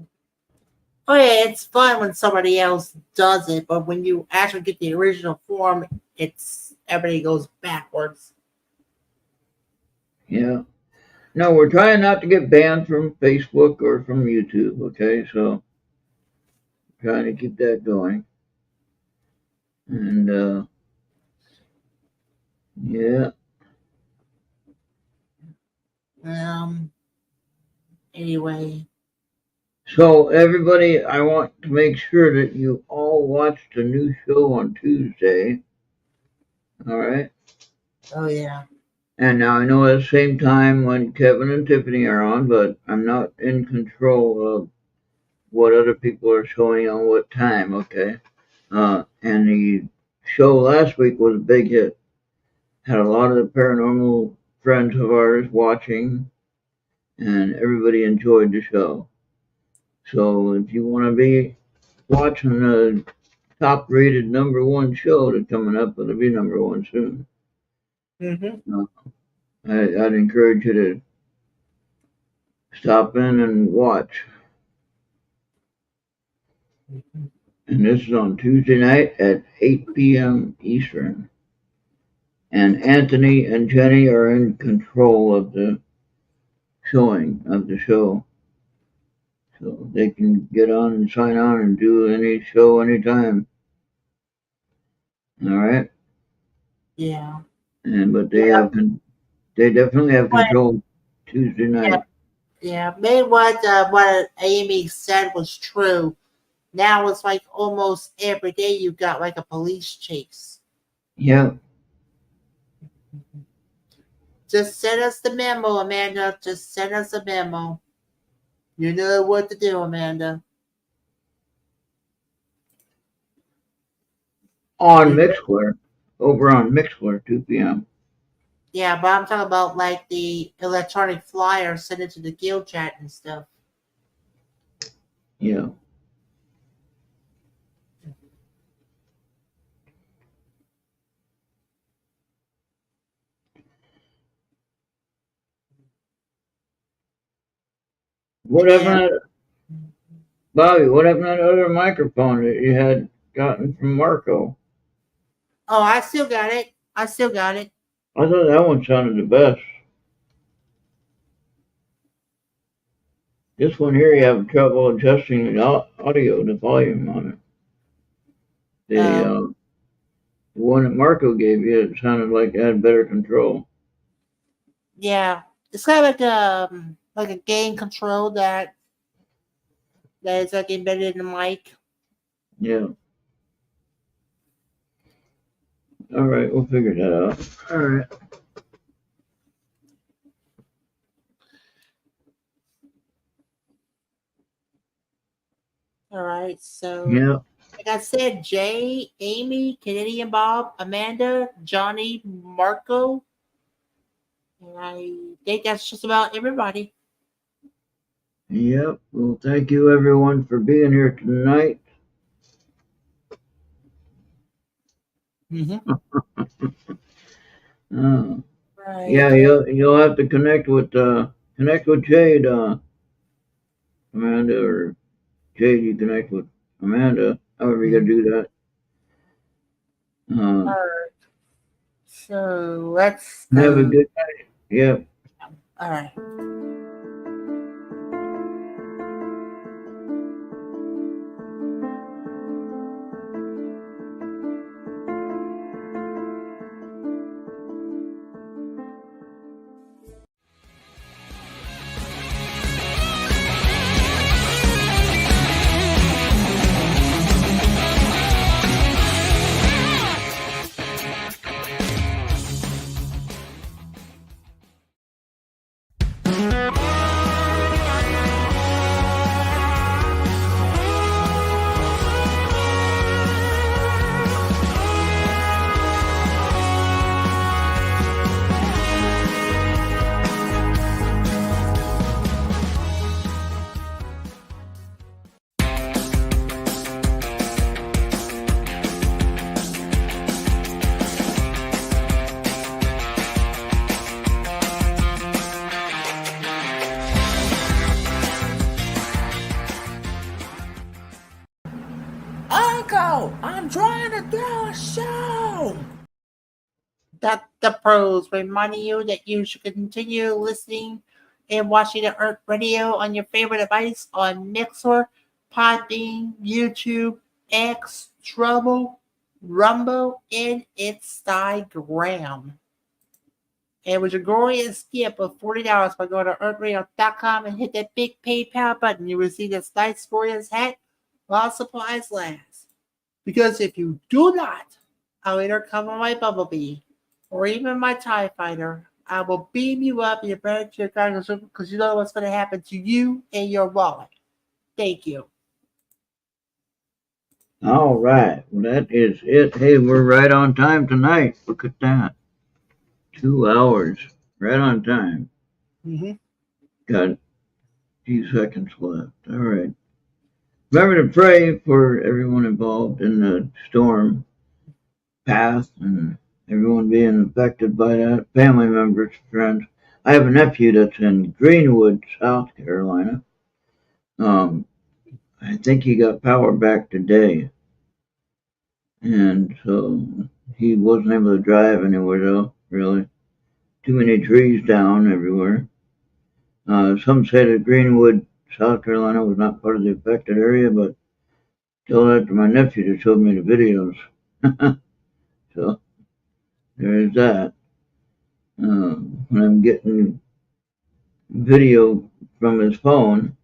Oh yeah, it's fun when somebody else does it, but when you actually get the original form, everybody goes backwards. Yeah. No, we're trying not to get banned from Facebook or from YouTube, okay? So, trying to keep that going. And, yeah. Anyway. So, everybody, I want to make sure that you all watched a new show on Tuesday. All right? Oh, yeah. And now I know at the same time when Kevin and Tiffany are on, but I'm not in control of what other people are showing on what time, okay? And the show last week was a big hit. Had a lot of the paranormal friends of ours watching, and everybody enjoyed the show. So if you want to be watching the top rated #1 show that's coming up, it'll be #1 soon. Mm-hmm. I'd encourage you to stop in and watch. And this is on Tuesday night at 8 p.m. Eastern. And Anthony and Jenny are in control of the showing of the show. So they can get on and sign on and do any show anytime. All right? Yeah. But they definitely have control Tuesday night. Yeah. Maybe what Amy said was true. Now it's like almost every day you got like a police chase. Yeah. Just send us the memo, Amanda. Just send us a memo. You know what to do, Amanda. On Mixler. Over on Mixler, 2 p.m. Yeah, but I'm talking about like the electronic flyer sent it to the guild chat and stuff. Yeah. What happened to Bobby? What happened to that other microphone that you had gotten from Marco? Oh, I still got it. I still got it. I thought that one sounded the best. This one here, you have trouble adjusting the audio, the volume on it. The Oh, the one that Marco gave you, it sounded like it had better control. yeah. It's kind of like a gain control that is like embedded in the mic. Yeah. All right, we'll figure that out. All right. All right. So, Yeah. like I said, Jay, Amy, Canadian Bob, Amanda, Johnny, Marco, and I think that's just about everybody. Yep. Well, thank you everyone for being here tonight. Mm-hmm. Uh, Right. yeah, you'll have to connect with Jade, Amanda, or Jade. You connect with Amanda. However you gotta do that. All right. So let's Have a go. good night. Yep. All right. Uncle, I'm trying to do a show. That the pros reminding you that you should continue listening and watching the Errt Radio on your favorite device on Mixer, Podbean, YouTube, X, Trouble, Rumble, and Instagram. And with your glorious gift of $40 by going to earthradio.com and hit that big PayPal button, you receive this nice glorious hat while supplies last. Because if you do not, I'll either come on my Bumblebee or even my TIE Fighter. I will beam you up in your better to your guidance because you know what's going to happen to you and your wallet. Thank you. All right. Well, that is it. Hey, we're right on time tonight. Look at that. 2 hours. Right on time. Mm-hmm. Got a few seconds left. All right. Remember to pray for everyone involved in the storm path and everyone being affected by that. Family members, friends. I have a nephew that's in Greenwood, South Carolina. I think he got power back today. And so he wasn't able to drive anywhere though, really. Too many trees down everywhere. Some say that Greenwood, South Carolina was not part of the affected area, but till after my nephew that showed me the videos. So there's that. When I'm getting video from his phone,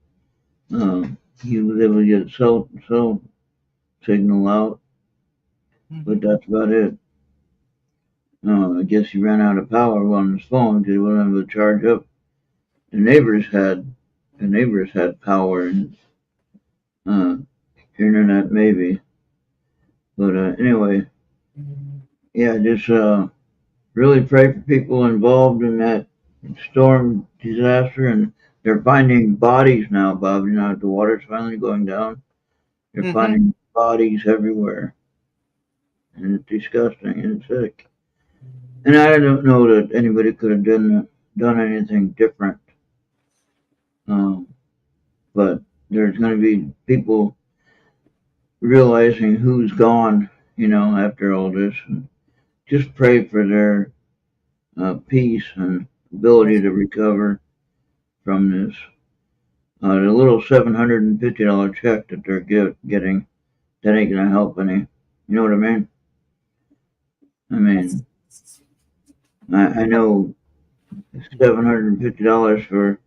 he was able to get cell signal out, but that's about it. I guess he ran out of power on his phone because he wasn't able to charge up. The neighbors had power and uh, internet maybe, but anyway, yeah, just really pray for people involved in that storm disaster, and they're finding bodies now, Bob. You know, the water's finally going down. They're Mm-hmm. finding bodies everywhere, and it's disgusting and sick. And I don't know that anybody could have done anything different. Um, but there's going to be people realizing who's gone after all this, and just pray for their peace and ability Yes. to recover from this. The little $750 check that they're getting, that ain't gonna help any. You know what I mean? I Yes. mean, I know $750 for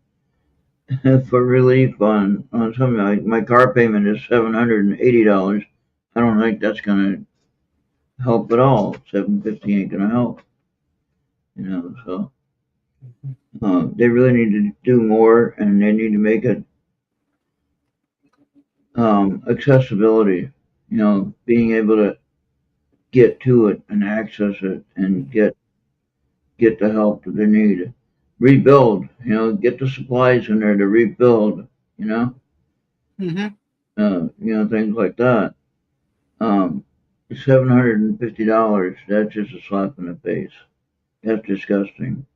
for relief on something. Like my car payment is $780. I don't think that's gonna help at all. 750 ain't gonna help. So they really need to do more, and they need to make it accessibility. Being able to get to it and access it and get the help that they need. Rebuild. Get the supplies in there to rebuild. Mm-hmm. Things like that. Um, $750. That's just a slap in the face. That's disgusting.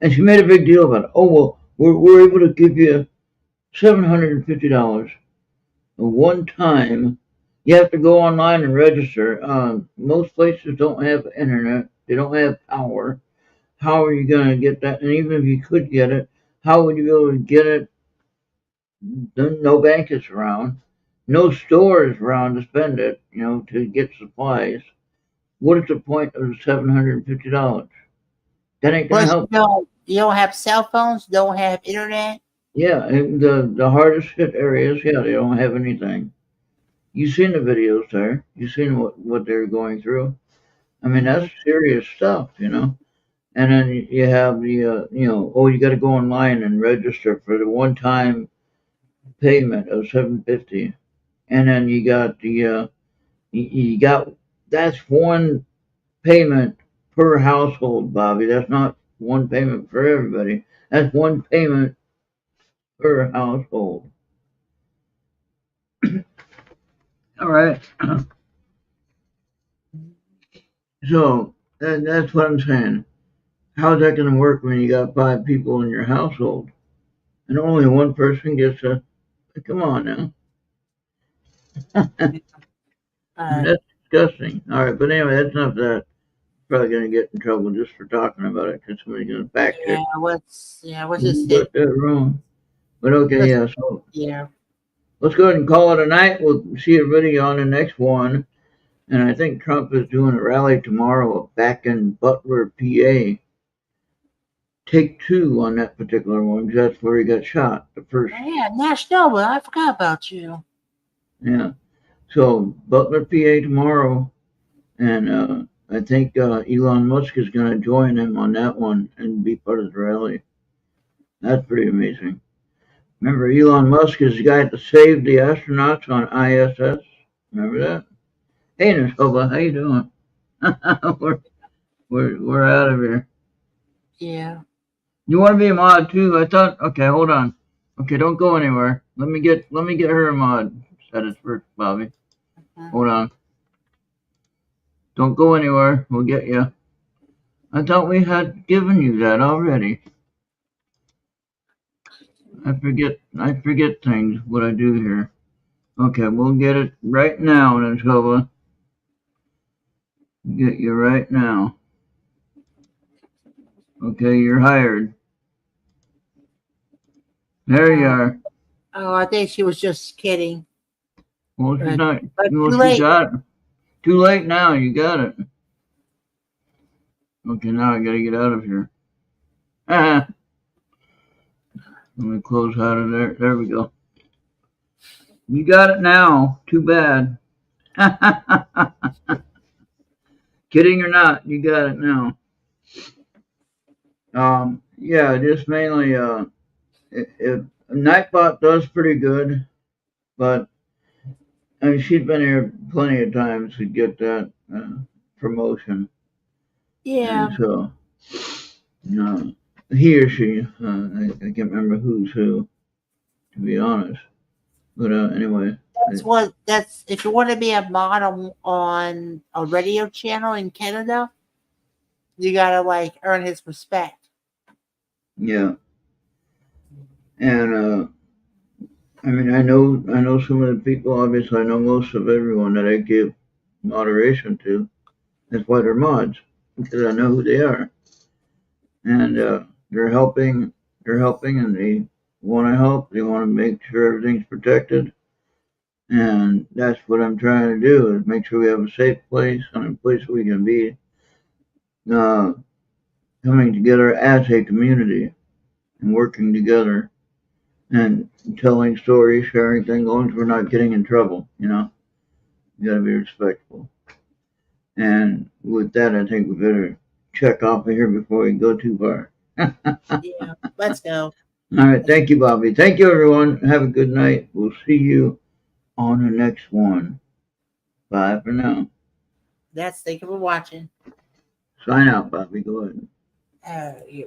And she made a big deal about it. Oh well, we're able to give you $750 one time. You have to go online and register. Most places don't have internet. They don't have power. How are you going to get that? And even if you could get it, how would you be able to get it? No bank is around. No store is around to spend it, to get supplies. What is the point of $750? That ain't going to Plus, help. you don't have cell phones, don't have internet. Yeah, and the hardest hit areas, yeah, they don't have anything. You've seen the videos there. You've seen what they're going through. I mean, that's Mm-hmm. serious stuff. And then you have oh, you got to go online and register for the one-time payment of 750, and then you got you got that's one payment per household, Bobby. That's not one payment for everybody. That's one payment per household. All right. So that's what I'm saying. How's that going to work when you got 5 people in your household and only one person gets a? Come on now. Uh, That's disgusting. All right, but anyway, that's enough of that. Probably going to get in trouble just for talking about it because somebody's going to fact check. what's Who his thing? got that wrong? But okay, Let's, yeah. So yeah. let's go ahead and call it a night. We'll see everybody on the next one. And I think Trump is doing a rally tomorrow back in Butler, PA. Take 2 on that particular one because that's where he got shot. The first, Oh, yeah, Nash Noble. I forgot about you. yeah. So Butler, PA tomorrow, and I think Elon Musk is going to join him on that one and be part of the rally. That's pretty amazing. Remember, Elon Musk is the guy that saved the astronauts on ISS. Remember that? Hey, Nishova, how you doing? we're, we're out of here. Yeah. You want to be a mod too? I thought. Okay, hold on. Okay, don't go anywhere. Let me get her a mod status first, Bobby. Mhm. Hold on. Don't go anywhere. We'll get you. I thought we had given you that already. I forget things. What I do here. Okay, we'll get it right now, Nishova. Get you right now. Okay, you're hired. There you Uh, are. oh, I think she was just kidding. Well, she's But not. but Well, too she late. got it. Too late now. You got it. Okay, now I gotta get out of here. Ah, let me close out of there. There we go. You got it now. Too bad. Kidding or not, you got it now. Yeah, just mainly Nightbot does pretty good, but I mean she's been here plenty of times to get that promotion, and Yeah. so uh, he or she, I can't remember who's who, to be honest. But anyway, That's if you want to be a model on a radio channel in Canada, you gotta like earn his respect. yeah, and I mean I know some of the people. Obviously, I know most of everyone that I give moderation to. That's why they're mods, because I know who they are, and they're helping. They're helping, and they want to help. They want to make sure everything's protected, and that's what I'm trying to do: is make sure we have a safe place and a place we can be uh, coming together as a community and working together and telling stories, sharing things, as long as we're not getting in trouble. You got to be respectful. And with that, I think we better check off of here before we go too far. Yeah, let's go. All right. Thank you, Bobby. Thank you, everyone. Have a good night. We'll see you on the next one. Bye for now. Thank you for watching. Sign out, Bobby. Go ahead. You